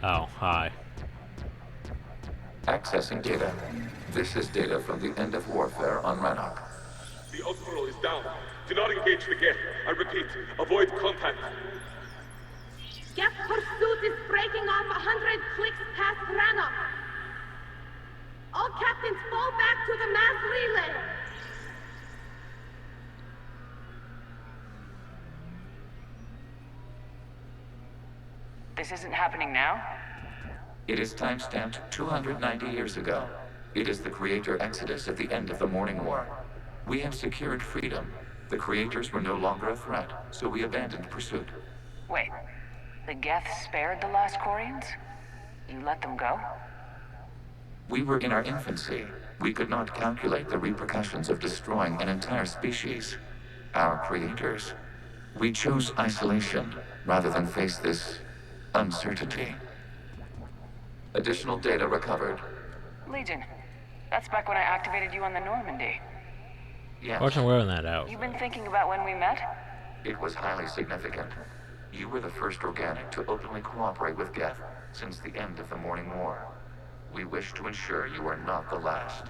Oh, hi. Accessing data. This is data from the end of warfare on Rannoch. The Outpool is down. Do not engage the Geth. I repeat, avoid contact. Geth pursuit is breaking off 100 clicks past Rannoch. All captains fall back to the mass relay. This isn't happening now? It is timestamped 290 years ago. It is the Creator Exodus at the end of the Morning War. We have secured freedom. The Creators were no longer a threat, so we abandoned pursuit. Wait, the Geth spared the last Quarians? You let them go? We were in our infancy. We could not calculate the repercussions of destroying an entire species. Our Creators. We chose isolation rather than face this uncertainty. Additional data recovered. Legion. That's back when I activated you on the Normandy. Yes. Wasn't wearing that out. You've been thinking about when we met? It was highly significant. You were the first organic to openly cooperate with Geth since the end of the Morning War. We wish to ensure you are not the last.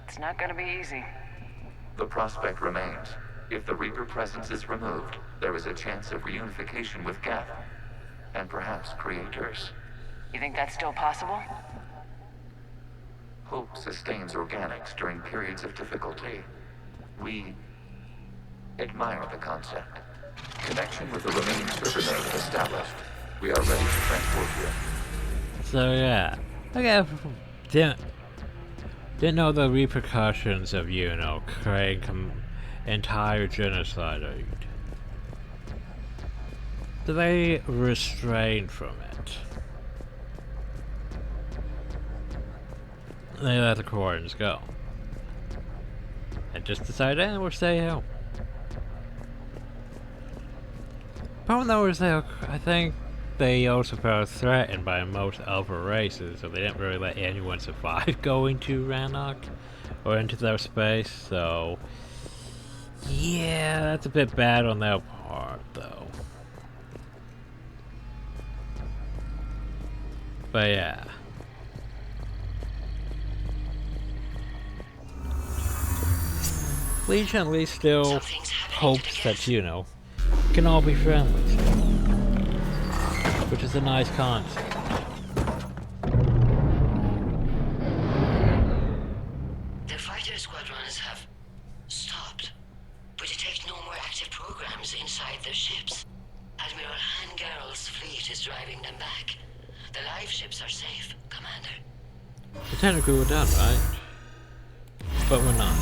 It's not gonna be easy. The prospect remains. If the Reaper presence is removed, there is a chance of reunification with Geth. And perhaps Creators. You think that's still possible? Hope sustains organics during periods of difficulty. We admire the concept. Connection with the remaining server node established. We are ready to transport you. So yeah, didn't know the repercussions of, you know, creating entire genocide. Do they restrain from it? They let the Quarians go. And just decide, we'll stay home. Problem though is that I think they also felt threatened by most other races, so they didn't really let anyone survive going to Rannoch or into their space, so yeah, that's a bit bad on their part though. But yeah. Legion at least still hopes that, you know, can all be friendly. Which is a nice concept. The fighter squadrons have stopped, but detect no more active programs inside their ships. Admiral Hangarl's fleet is driving them back. The live ships are safe, Commander. So technically we're done, right? But we're not.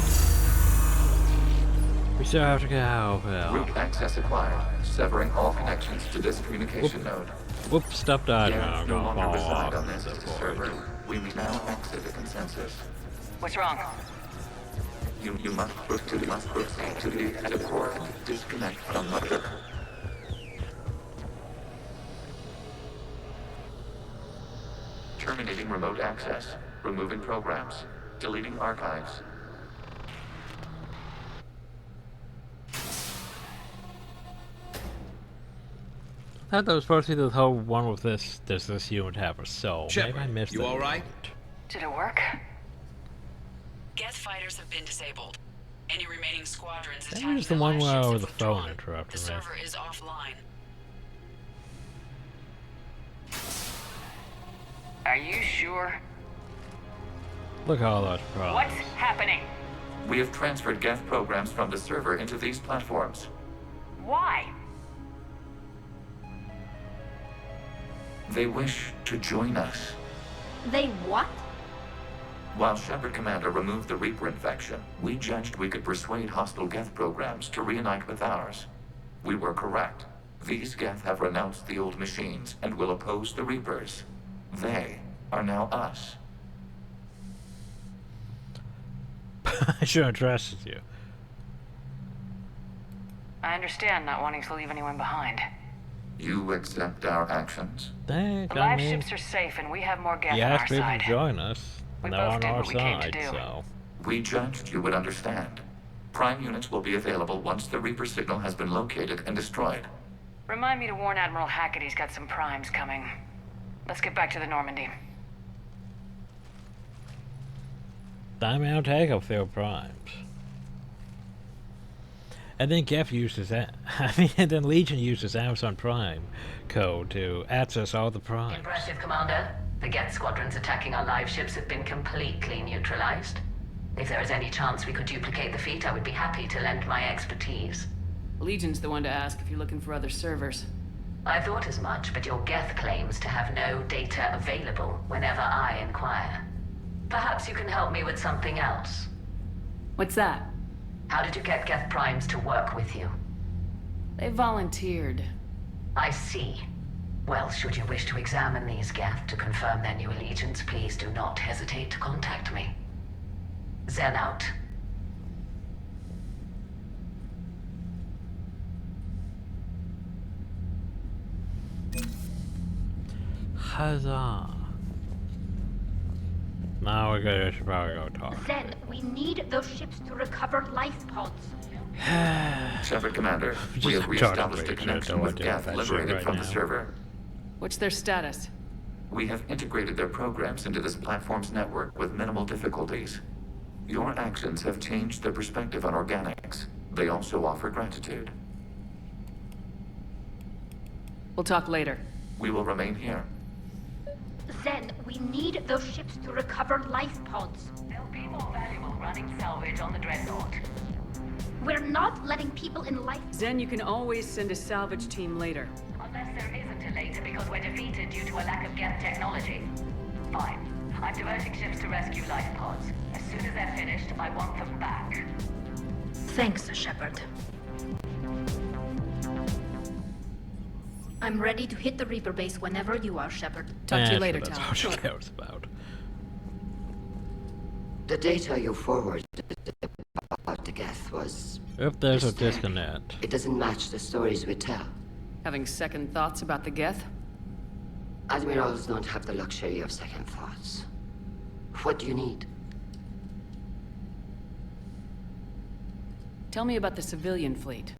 We still have to get out of here. Root access acquired, severing all connections to this communication node. Whoops, stop dodging. Geth I'm no gonna longer fall reside off on this the server. board. We may now exit the consensus. What's wrong? You must proceed to the active core and disconnect from Mother. Terminating remote access. Removing programs. Deleting archives. I thought that was supposed to be the whole one with this. Does this human have a soul? Maybe I missed you it. alright? Did it work? Geth fighters have been disabled. Any remaining squadrons Maybe attacking it's the one live where ships the have phone withdrawn. interrupted The me. server is offline. Are you sure? Look at all those problems. What's happening? We have transferred Geth programs from the server into these platforms. Why? They wish to join us. They what? While Shepard Commander removed the Reaper infection, we judged we could persuade hostile Geth programs to reunite with ours. We were correct. These Geth have renounced the old machines and will oppose the Reapers. They are now us. I should have trusted you. I understand not wanting to leave anyone behind. You accept our actions? The live ships are safe and we have more Geth You on asked our people side. to join us, and they're on our side, so... We judged you would understand. Prime units will be available once the Reaper signal has been located and destroyed. Remind me to warn Admiral Hackett he's got some primes coming. Let's get back to the Normandy. Time out take a few primes. And then Geth uses that. And then Legion uses Amazon Prime code to access all the primes. Impressive, Commander. The Geth squadrons attacking our live ships have been completely neutralized. If there is any chance we could duplicate the feat, I would be happy to lend my expertise. Legion's the one to ask if you're looking for other servers. I thought as much, but your Geth claims to have no data available whenever I inquire. Perhaps you can help me with something else. What's that? How did you get Geth Primes to work with you? They volunteered. I see. Well, should you wish to examine these Geth to confirm their new allegiance, please do not hesitate to contact me. Zen out. Huzzah. Now we should probably go talk. Zen, we need those ships to recover life pods. Shepard Commander, we have reestablished a connection with Geth liberated from the server. What's their status? We have integrated their programs into this platform's network with minimal difficulties. Your actions have changed their perspective on organics. They also offer gratitude. We'll talk later. We will remain here. Zen, we need those ships to recover life pods. They'll be more valuable running salvage on the Dreadnought. We're not letting people in life... Zen, you can always send a salvage team later. Unless there isn't a later because we're defeated due to a lack of Geth technology. Fine. I'm diverting ships to rescue life pods. As soon as they're finished, I want them back. Thanks, Shepard. I'm ready to hit the Reaper base whenever you are, Shepard. Talk to you later, That's Tal. all she cares about. The data you forwarded about the Geth was... If there's a disconnect. It doesn't match the stories we tell. Having second thoughts about the Geth? Admirals don't have the luxury of second thoughts. What do you need? Tell me about the civilian fleet.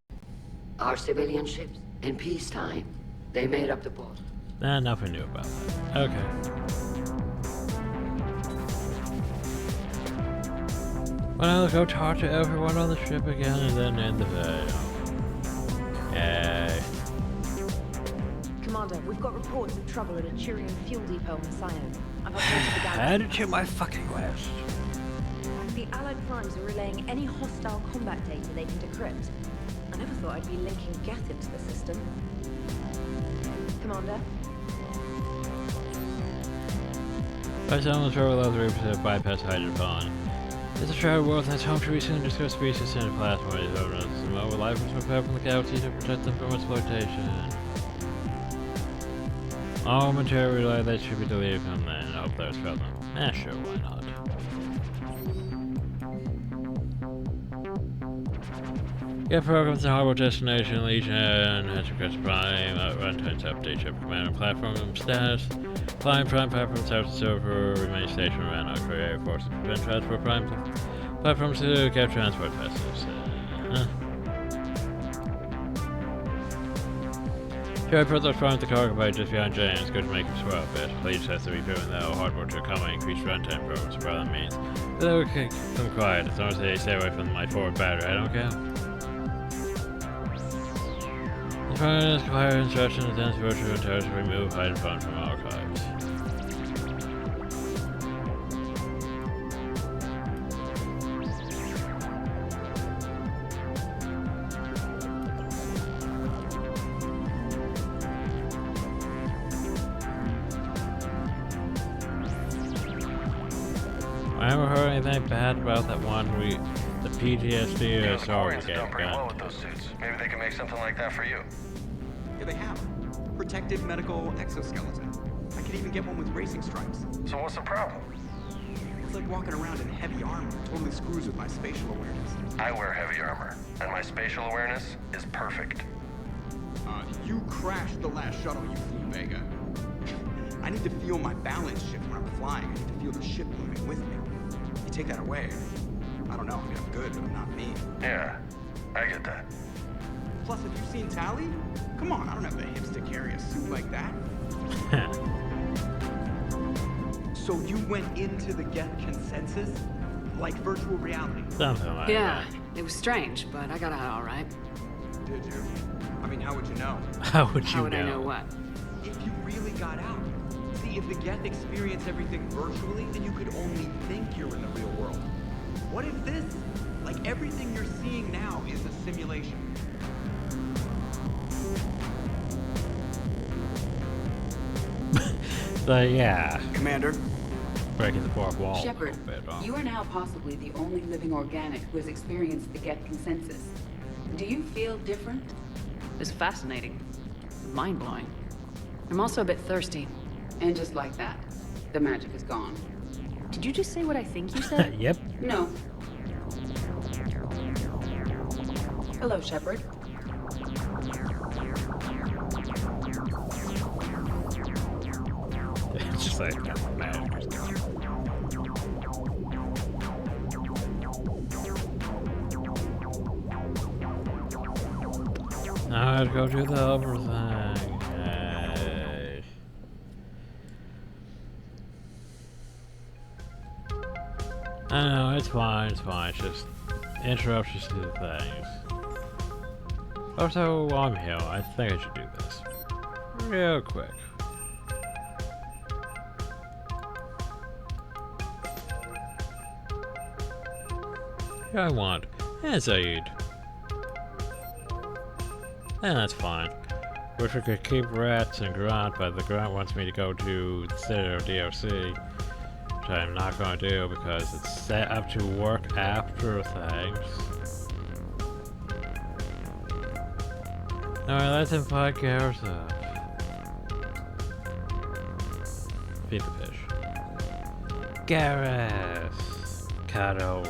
Our civilian ships, in peacetime, they made up the boat. Nah, nothing new about that. Okay. Well, I'll go talk to everyone on the ship again and then end the video. Yay. Commander, we've got reports of trouble at a Turian fuel depot on Sion. I've updated the galaxy. Add it to my fucking list. The Allied primes are relaying any hostile combat data they can decrypt. I never thought I'd be linking Geth into the system. Commander? By some of the trouble of the Reapers have bypassed hydrophone. It's a shadow world that's home to recently discovered species and plasma is over us. Where life was prepared from the galaxy to protect them from exploitation. All material that should be deleted from that and hope there's from them. Sure, why not? Get programs in Harbor Destination, Legion, Hatchcraft Prime, Runtimes Update, Ship Command, Platform Status, Prime Platform South Server, Remain Station around our Air Force, Prevent Transfer Prime Platforms to get transport vessels. Sure, I put those primes to cargo by just beyond James, good to make him swell a bit. Please has to be driven though, hardware to come and increase runtime programs, whatever that means. But they will keep them quiet, as long as they stay away from my forward battery, I don't care. Finance, fire instructions, and virtual intelligence to remove hydrophone from archives. ever heard anything bad about that one the PTSD or The sorry Quarians have done getting pretty well gun? with those suits. Maybe they can make something like that for you. Yeah, they have. Protective medical exoskeleton. I could even get one with racing stripes. So what's the problem? It's like walking around in heavy armor. Totally screws with my spatial awareness. I wear heavy armor, and my spatial awareness is perfect. You crashed the last shuttle you flew, Vega. I need to feel my balance shift when I'm flying. I need to feel the ship moving with me. You take that away, I don't know. I mean, I'm good, but I'm not me. Yeah, I get that. Plus, have you seen Tally? Come on, I don't have the hips to carry a suit like that. So you went into the Geth consensus? Like virtual reality? Something like Yeah, that. it was strange, but I got out all right. Did you? I mean, how would you know? How would you How would know? I know what? If you really got out. See, if the Geth experience everything virtually, then you could only think you're in the real world. What if this, like everything you're seeing now, is a simulation? So yeah. Commander? Breaking the fourth wall Shepard, a little bit, huh? you are now possibly the only living organic who has experienced the Geth consensus. Do you feel different? It's fascinating. Mind-blowing. I'm also a bit thirsty. And just like that, the magic is gone. Did you just say what I think you said? Yep. No. Hello, Shepard. It's just like magic. Now let's go do the other thing. Hey. I know, it's fine, it's fine. It's just interruptions to the things. Also, while I'm here, I think I should do this. Real quick. Here I want. And Zaid. And that's fine. Wish I could keep Rats and Grant, but the Grant wants me to go to the Citadel DLC, which I'm not going to do because it's set up to work after things. Alright, let's invite Garrus up. Feed the fish. Garrus! Cuddles.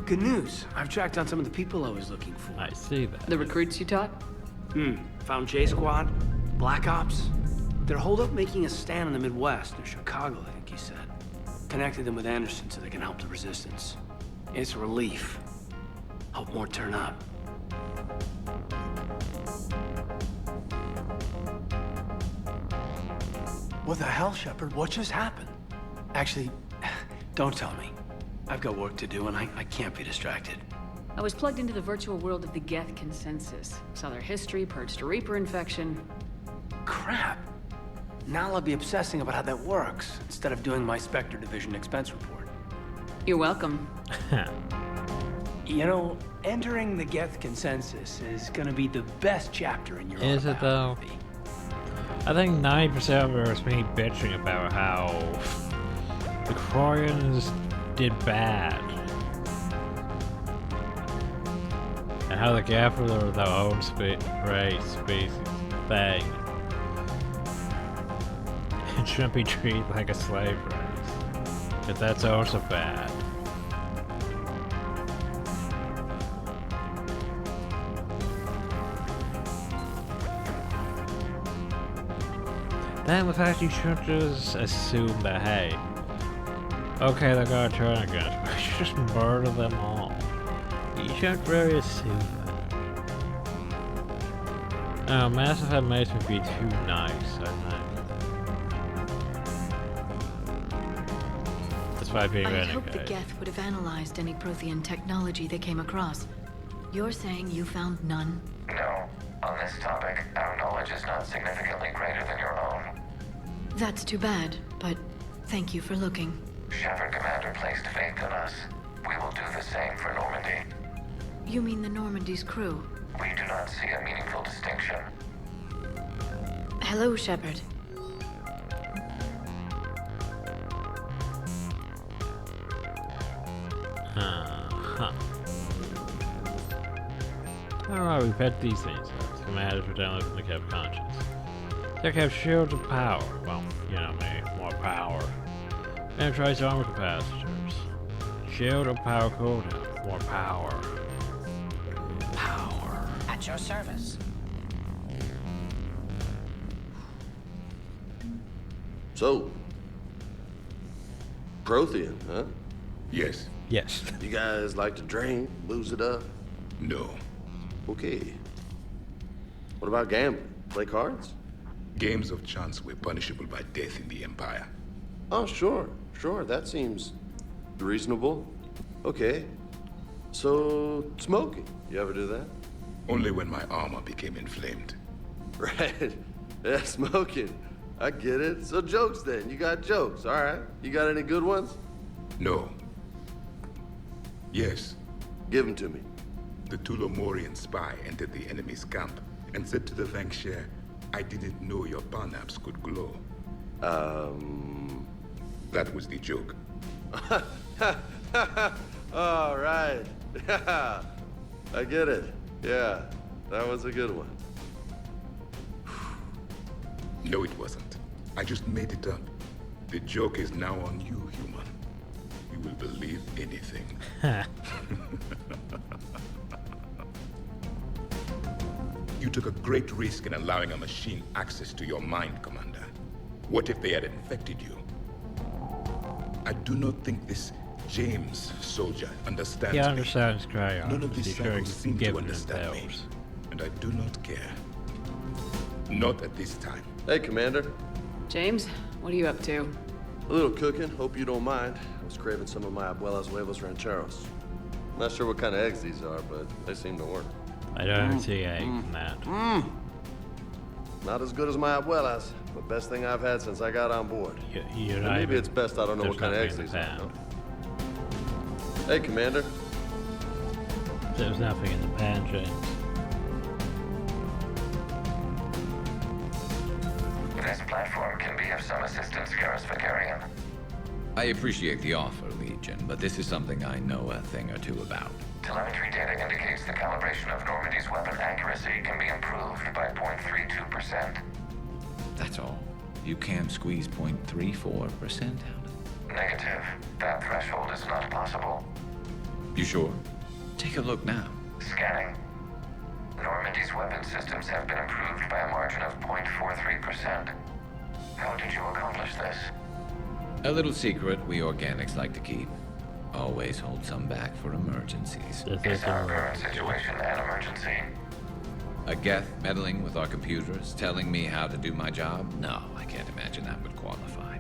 Good news. I've tracked down some of the people I was looking for. I see that. The recruits you taught? Found J Squad, Black Ops. They're holed up making a stand in the Midwest, near Chicago, I think he said. Connected them with Anderson so they can help the resistance. It's a relief. Hope more turn up. What the hell, Shepard? What just happened? Actually, don't tell me. I've got work to do and I can't be distracted. I was plugged into the virtual world of the Geth consensus. Saw their history, purged a Reaper infection. Crap. Now I'll be obsessing about how that works, instead of doing my Spectre Division expense report. You're welcome. You know, entering the Geth consensus is gonna be the best chapter in your Is it though? I think 90% of it was me bitching about how the Quarians did bad. And how the Geth were their own race, species, thing. It shouldn't be treated like a slave race. Because that's also bad. Then the fact you shouldn't just assume that, hey, okay, they're gonna turn against me, you should just murder them all. You shouldn't really assume that. No, Mass Effect makes me be too nice, I think. Despite being I'd hope renegade. the Geth would have analyzed any Prothean technology they came across. You're saying you found none? No. On this topic, our knowledge is not significantly greater than your own. That's too bad, but thank you for looking. Shepard Commander placed faith in us. We will do the same for Normandy. You mean the Normandy's crew? We do not see a meaningful distinction. Hello, Shepard. Huh. Alright, we've had these things. Schematics were downloaded from the Kev Conscience. They have shields of power. Well, you know me, more power. Miniaturized armor capacitors. Shield of power cooldown. More power. Power. At your service. So, Prothean, huh? Yes. Yes. You guys like to drink, booze it up? No. Okay. What about gambling? Play cards? Games of chance were punishable by death in the Empire. Oh, sure. That seems reasonable. Okay. So, smoking. You ever do that? Only when my armor became inflamed. Right. Yeah, smoking. I get it. So jokes then. You got jokes. All right. You got any good ones? No. Yes. Give them to me. The Tulomorian spy entered the enemy's camp and said to the Vankshare, I didn't know your Barnaps could glow. That was the joke. All right. Yeah. I get it. Yeah. That was a good one. No, it wasn't. I just made it up. The joke is now on you, human. You will believe anything. You took a great risk in allowing a machine access to your mind, Commander. What if they had infected you? I do not think this James soldier understands He me. understands Cryon. None of He's these sure cycles seem to given understand me. themselves. And I do not care. Not at this time. Hey, Commander. James, what are you up to? A little cooking. Hope you don't mind. I was craving some of my abuela's huevos rancheros. Not sure what kind of eggs these are, but they seem to work. I don't see egg in that. Not as good as my abuela's, but best thing I've had since I got on board. And maybe it's best I don't know what kind of eggs these are. No? Hey, Commander. There's nothing in the pan, James. This platform can be of some assistance, Garrus Vakarian. I appreciate the offer, Legion, but this is something I know a thing or two about. Telemetry data indicates the calibration of Normandy's weapon accuracy can be improved by 0.32%. That's all. You can't squeeze 0.34% out of it. Negative. That threshold is not possible. You sure? Take a look now. Scanning. Normandy's weapon systems have been improved by a margin of 0.43%. How did you accomplish this? A little secret we organics like to keep. Always hold some back for emergencies. Is our current situation an emergency? A Geth meddling with our computers, telling me how to do my job? No, I can't imagine that would qualify.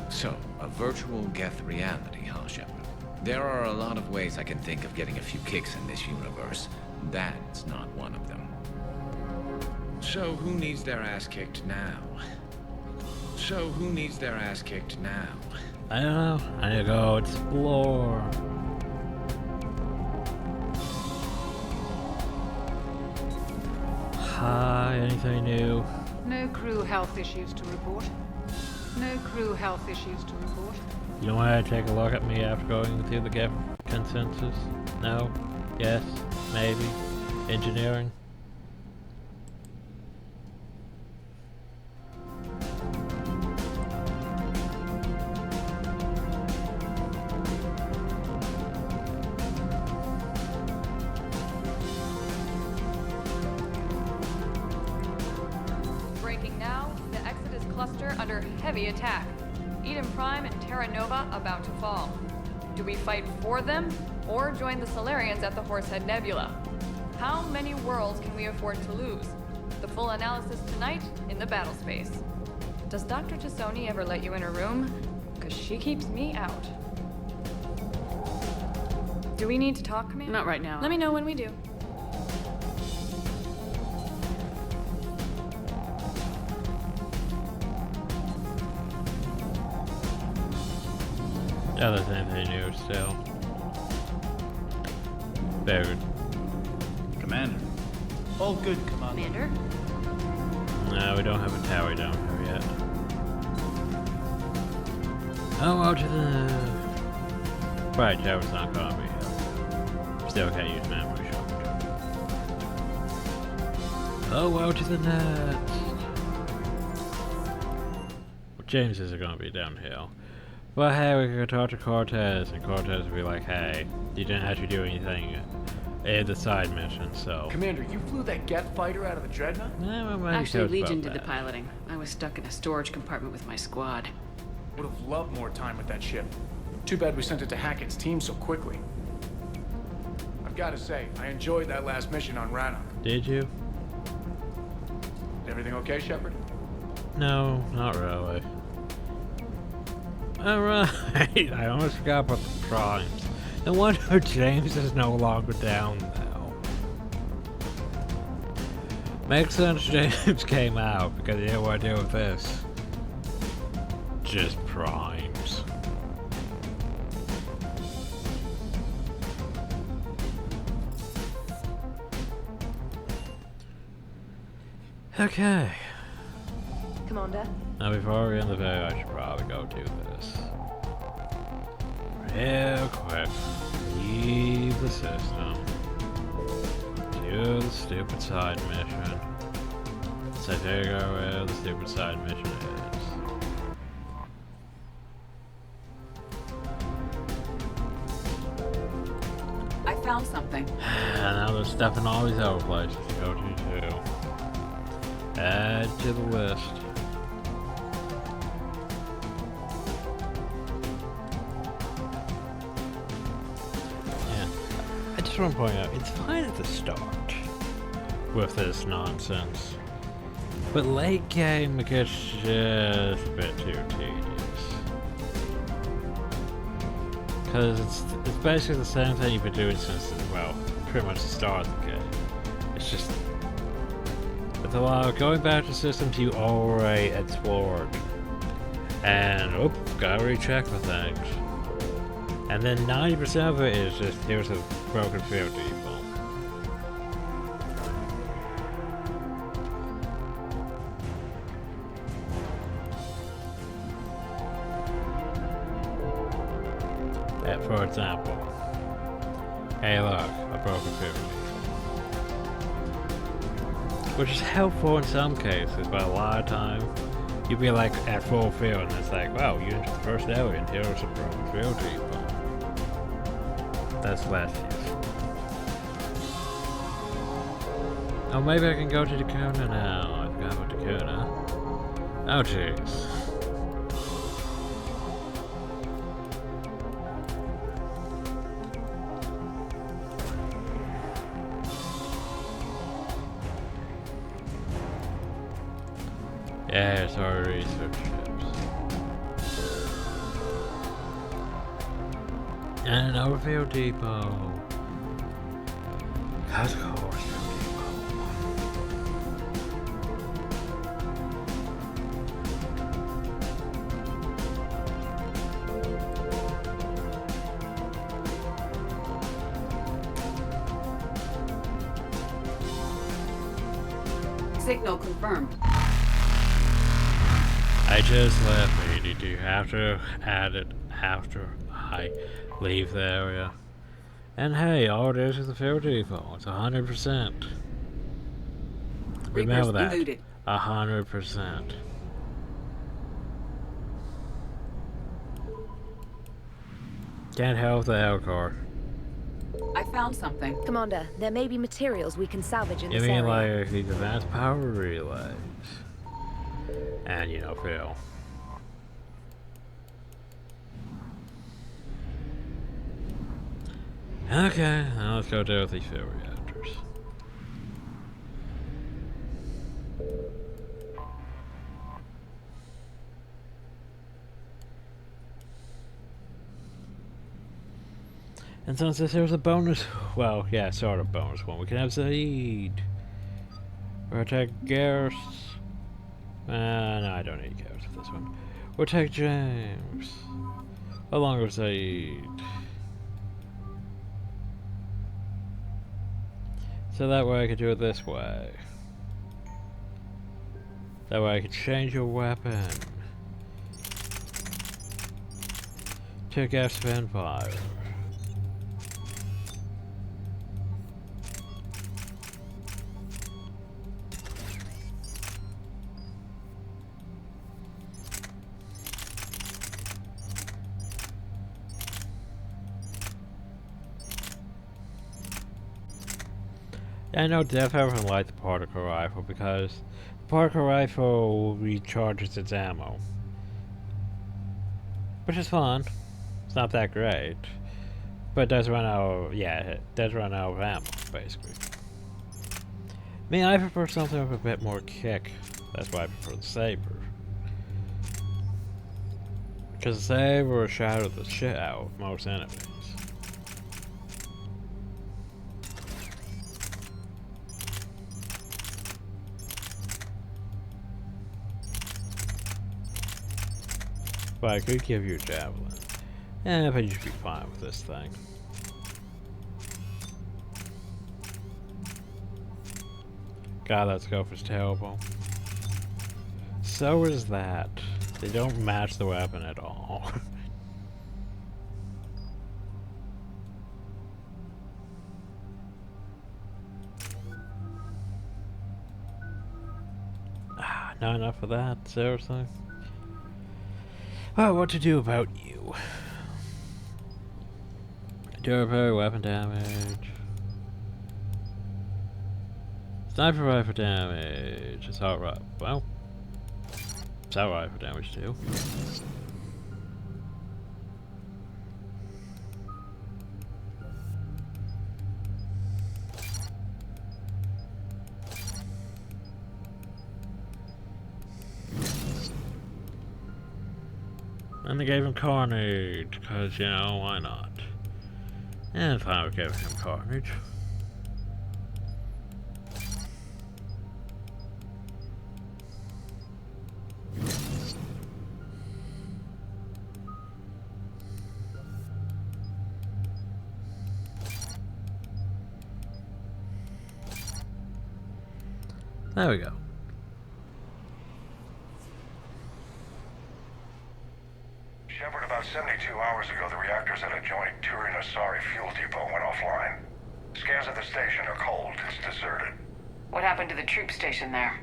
So, a virtual Geth reality, huh, Shepard? There are a lot of ways I can think of getting a few kicks in this universe. That's not one of them. So, who needs their ass kicked now? I don't know. I need to go explore. Hi, anything new? No crew health issues to report. You don't want to take a look at me after going through the Kev consensus? No? Yes? Maybe? Engineering? Cluster under heavy attack. Eden Prime and Terra Nova about to fall. Do we fight for them, or join the Solarians at the Horsehead Nebula? How many worlds can we afford to lose? The full analysis tonight in the battle space. Does Dr. Tassoni ever let you in her room? Because she keeps me out. Do we need to talk, Commander? Not right now. Let me know when we do. Yeah, there's anything new still. Very. Commander. All good, Commander. No, we don't have a tower down here yet. Oh, out to the... Right, tower's not gonna be here. Still can't use memory shot. Oh, out to the net! Well, James's are gonna be downhill. But hey, we could talk to Cortez, and Cortez would be like, hey, you didn't actually do anything in the side mission, so... Commander, you flew that Geth fighter out of the Dreadnought? Actually, Legion did the piloting. I was stuck in a storage compartment with my squad. Would have loved more time with that ship. Too bad we sent it to Hackett's team so quickly. I've got to say, I enjoyed that last mission on Rannoch. Did you? Is everything okay, Shepard? No, not really. Alright, I almost forgot about the primes. No wonder James is no longer down now. Makes sense James came out because he didn't want to deal with this. Just primes. Okay. Commander? Now before we end the video, I should probably go do this. Real quick. Leave the system. Do the stupid side mission. So figure out where the stupid side mission is. I found something. And now there's stuff in all these other places to go to too. Add to the list. I just want to point out, it's fine at the start with this nonsense, but late game it gets just a bit too tedious. Because it's basically the same thing you've been doing since, well, pretty much the start of the game. It's just, it's a lot of going back to systems you already explored, and gotta recheck for things. And then 90% of it is just, here's a broken field default. Yeah, for example, hey look, a broken field default. Which is helpful in some cases, but a lot of time, you'd be like at full field and it's like, wow, you entered the first area and here's a broken field default. That's less useful. Oh, maybe I can go to Dakota now. I forgot about Dakota. Oh, jeez. Yeah, it's our research ships. And an overfield depot. Let's go, overfield depot. Signal confirmed. I just left me. Do you have to add it after I leave the area? And hey, all it is the field default. It's 100%. Remember that. 100%. Can't help the Elcor. I found something. Commander, there may be materials we can salvage in You this mean area. like these advanced power relays? And you know, Phil. Okay, now let's go deal with these fuel reactors. And since there's a bonus, well, yeah, sort of bonus one, we can have Zaid. We'll take Garrus. No, I don't need Garrus for this one. We'll take James. Along with Zaid. So that way I could do it this way. That way I could change your weapon. Take F Vampire. I know Def hasn't liked the particle rifle because the particle rifle recharges its ammo. Which is fun. It's not that great. But it does run out, yeah, it does run out of ammo, basically. I mean, I prefer something with a bit more kick. That's why I prefer the saber. Because the saber will shadow the shit out of most enemies. But I could give you a javelin. But you should be fine with this thing. God, that scope is terrible. So is that. They don't match the weapon at all. Not enough of that, seriously. Oh, what to do about you? Durability, weapon damage. Sniper rifle damage. Assault rifle. Well, assault rifle damage too. And they gave him Carnage, because, you know, why not? And finally gave him Carnage. There we go. Shepard, about 72 hours ago, the reactors at a joint Turin-Asari fuel depot went offline. Scans at the station are cold. It's deserted. What happened to the troop station there?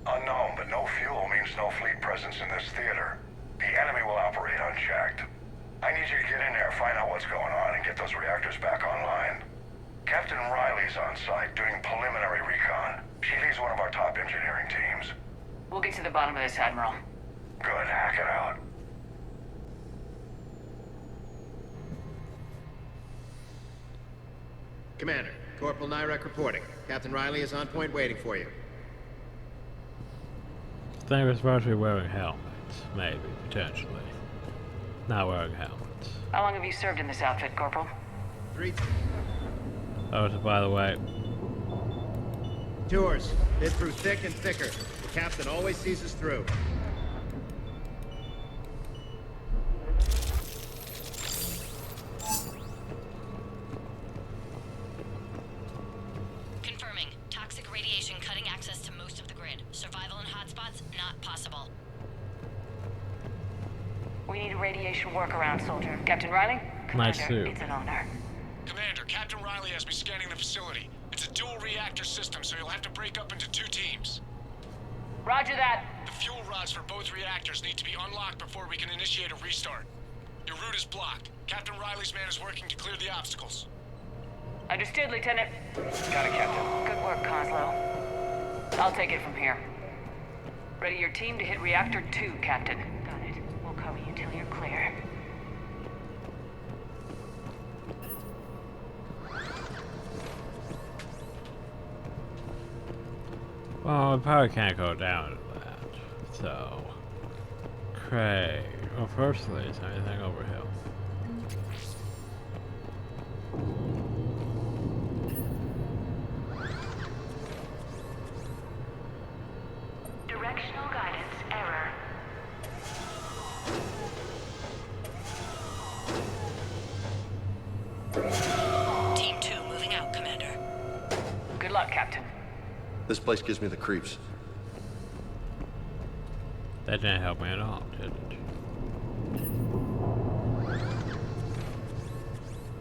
Unknown, but no fuel means no fleet presence in this theater. The enemy will operate unchecked. I need you to get in there, find out what's going on, and get those reactors back online. Captain Riley's on site doing preliminary recon. She leads one of our top engineering teams. We'll get to the bottom of this, Admiral. Good, hack it out. Commander, Corporal Nyrek reporting. Captain Riley is on point waiting for you. They were supposed to be wearing helmets. Maybe, potentially. Not wearing helmets. How long have you served in this outfit, Corporal? 3. Oh, so by the way. Tours. Been through thick and thicker. The captain always sees us through. Confirming. Toxic radiation cutting access to most of the grid. Survival in hotspots, not possible. We need a radiation workaround, soldier. Captain Riley? Nice Commander, suit. it's an honor. Commander, Captain Riley has me scanning the facility. It's a dual reactor system, so you'll have to break up into 2 teams. Roger that. The fuel rods for both reactors need to be unlocked before we can initiate a restart. Your route is blocked. Captain Riley's man is working to clear the obstacles. Understood, Lieutenant. Got it, Captain. Good work, Coslow. I'll take it from here. Ready your team to hit Reactor 2, Captain. Got it. We'll cover you till you're clear. Well, we probably can't go down to that. So, Craig. Well, firstly, is there anything over here? This place gives me the creeps. That didn't help me at all, did it?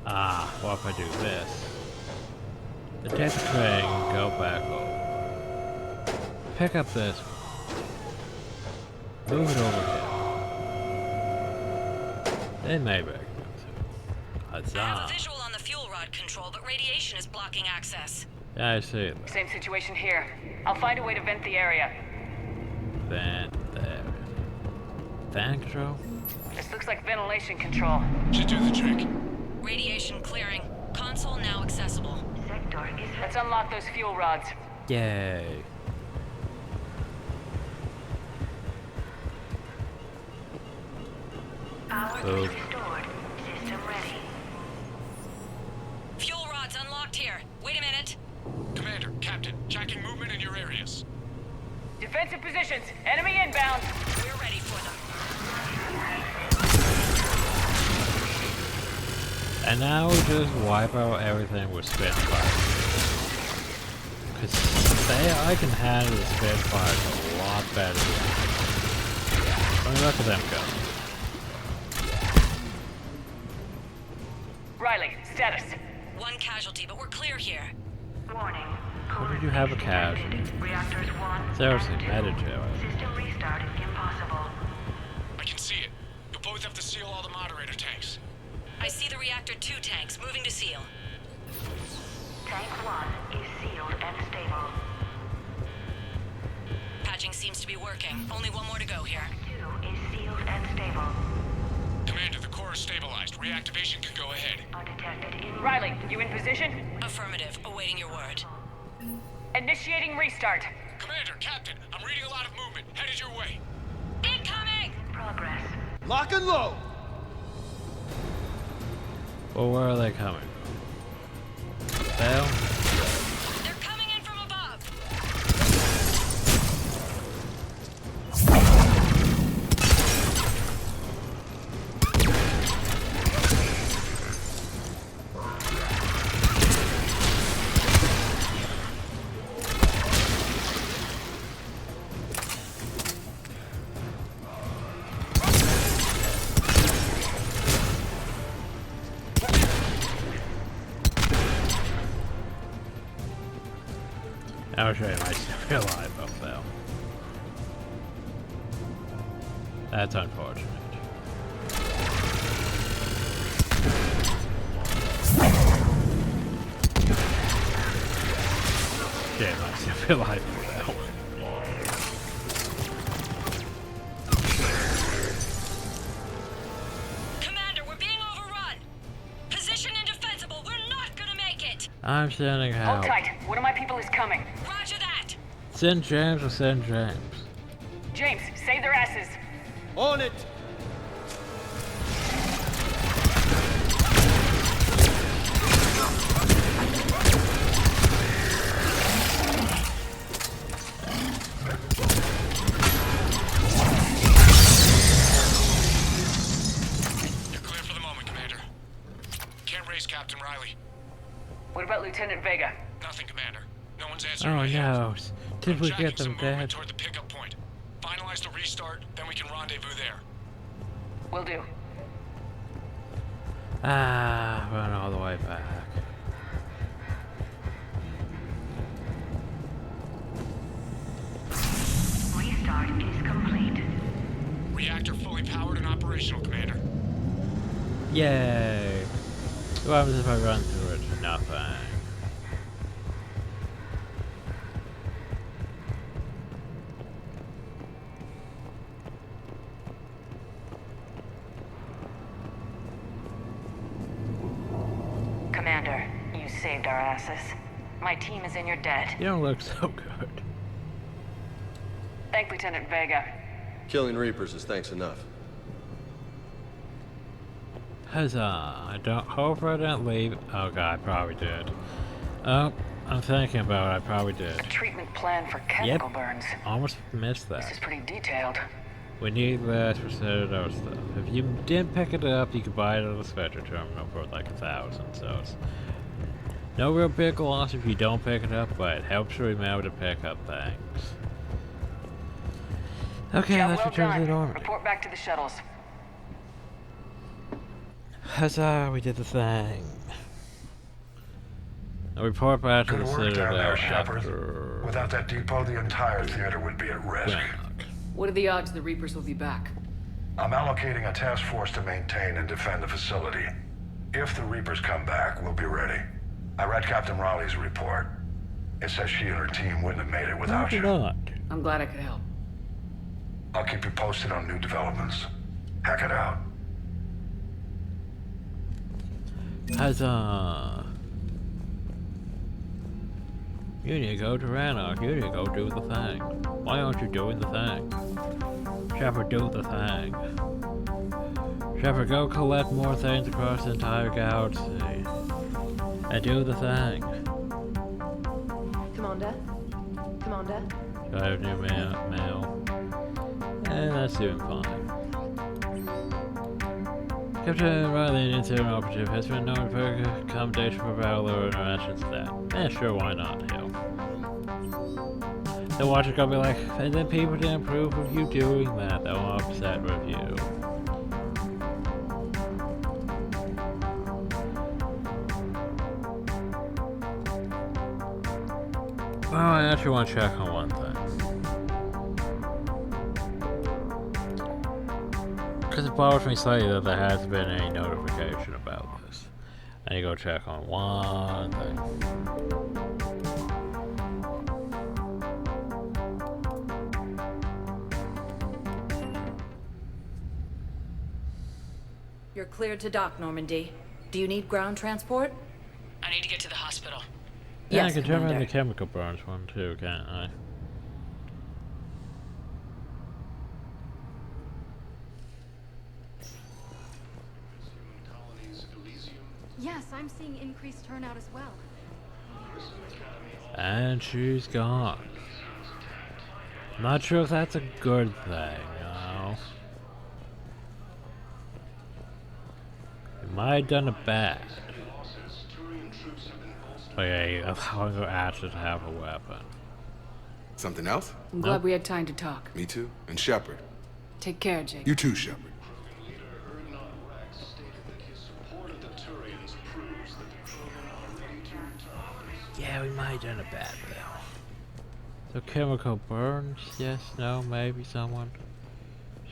Ah, what if I do this? Detect the train, go back over. Pick up this one. Move it over here. Then maybe I can go through. I have a visual on the fuel rod control, but radiation is blocking access. Yeah, I see it. Same situation here. I'll find a way to vent the area. Vent there. Fan control? This looks like ventilation control. Should do the trick. Radiation clearing. Console now accessible. Let's unlock those fuel rods. Yay. Power restored. System ready. Fuel rods unlocked here. Wait a minute. Commander, Captain, checking movement in your areas. Defensive positions. Enemy inbound. We're ready for them. And now we just wipe out everything with Spitfire. Cause I can handle the Spitfire a lot better. I mean, look at them go. Riley, status. One casualty, but we're clear here. Warning. How did you have a casualty? Reactors 1. Seriously, meditate. System restart is impossible. I can see it. You'll both have to seal all the moderator tanks. I see the reactor 2 tanks moving to seal. Tank 1 is sealed and stable. Patching seems to be working. Only one more to go here. Tank 2 is sealed and stable. Commander, the core is stabilized. Reactivation can go ahead. Undetected in... Riley, you in position? Affirmative. Awaiting your word. Initiating restart. Commander, Captain, I'm reading a lot of movement. Headed your way. Incoming! Progress. Lock and load! Well, where are they coming from? Well, they're coming in from above. I'll show you my real life up there. That's unfortunate. Yeah, my real life up there. Commander, we're being overrun. Position indefensible. We're not gonna make it. I'm sending help. Hold tight. One of my people is coming. Roger that. Send James or send James. James, save their asses. On it! You're clear for the moment, Commander. Can't raise Captain Riley. What about Lieutenant Vega? Nothing, Commander. No one's answering Oh my yet. no. Did we get them movement dead? toward the pickup point. Finalize the restart, then we can rendezvous there. Will do. Ah, run all the way back. Restart is complete. Reactor fully powered and operational, Commander. Yay! What happens if I run through it? Nothing. Commander, you saved our asses. My team is in your debt. You don't look so good. Thank Lieutenant Vega. Killing Reapers is thanks enough. Huzzah. I don't hope I didn't leave. Oh god, I probably did. Oh, I'm thinking about it. I probably did. A treatment plan for chemical burns. Almost missed that. This is pretty detailed. We need this for Citadel stuff. If you didn't pick it up, you could buy it at the Spectre terminal for like 1,000. So it's No real big loss if you don't pick it up, but it helps you remember to pick up things. Okay, Job let's well return to the done. Normandy. Report back to the shuttles. Huzzah, we did the thing. Now report back to Good the work down there, Citadel. Shepard. Without that depot, the entire theater would be at risk. What are the odds the Reapers will be back? I'm allocating a task force to maintain and defend the facility. If the Reapers come back, we'll be ready. I read Captain Raleigh's report. It says she and her team wouldn't have made it without you. Not. I'm glad I could help. I'll keep you posted on new developments. Hack it out. Huzzah. You need to go to Rannoch. You need to go do the thing. Why aren't you doing the thing? Shepard, do the thing. Shepard, go collect more things across the entire galaxy. And do the thing. Commander? Commander? Do I have new mail? That's doing fine. Captain Riley, an interim operative, has been known for accommodation for battle or interactions with that. Sure, why not, hell. The watcher gonna be like, and then people didn't approve of you doing that. They'll upset with you. Well, I actually want to check on one thing. Because it bothers me slightly that there hasn't been any notification about this. I need to go check on one thing. You're cleared to dock, Normandy. Do you need ground transport? I need to get to the hospital. Yeah, Yes, I can turn on Commander. the chemical burns one too, can't I? Yes, I'm seeing increased turnout as well. And she's gone. Not sure if that's a good thing, you know. We might have done it bad. Okay, I'm gonna ask her to have a weapon. Something else? I'm glad we had time to talk. Me too. And Shepard. Take care, Jake. You too, Shepard. Yeah, we might have done it bad though. So chemical burns, yes, no, maybe someone.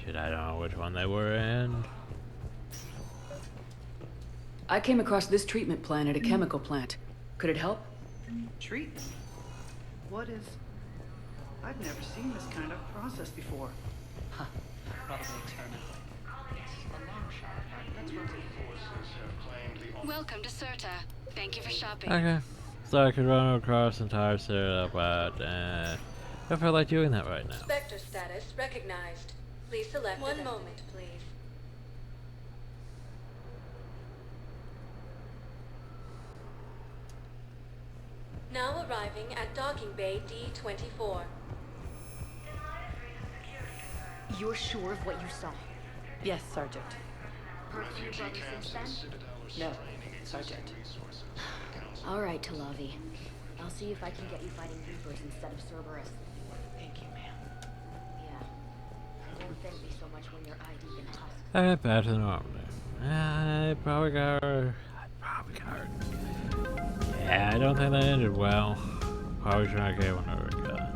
Shit, I don't know which one they were in. I came across this treatment plan at a chemical plant. Could it help? Treatment? What is... I've never seen this kind of process before. Huh. Probably experimental. Welcome to Serta. Thank you for shopping. Okay. So I could run across the entire setup, but I feel like doing that right now. Spectre status recognized. Please select one moment, please. Now arriving at docking bay D-24. You're sure of what you saw? Yes, Sergeant. No, Sergeant. All right, Talavi. I'll see if I can get you fighting Reapers instead of Cerberus. Thank you, ma'am. Yeah. Don't thank me so much when you're ID in husks. Alright, back to the Normandy. I probably got her. Yeah, I don't think that ended well. Probably trying to get one over again.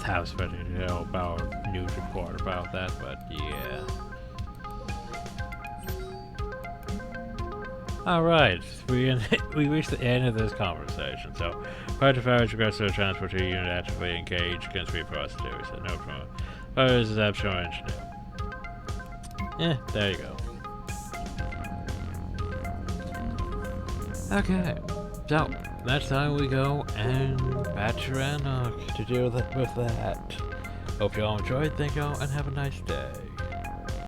I was expecting to know about a news report about that, but yeah. Alright, we reached the end of this conversation, so Project Farage requests the transport to unit actively engage against reprocessors. So no from Farage is optional engineer. Yeah, there you go. Okay, so next time we go and patch Rannoch to deal with that. Hope you all enjoyed, thank you all, and have a nice day.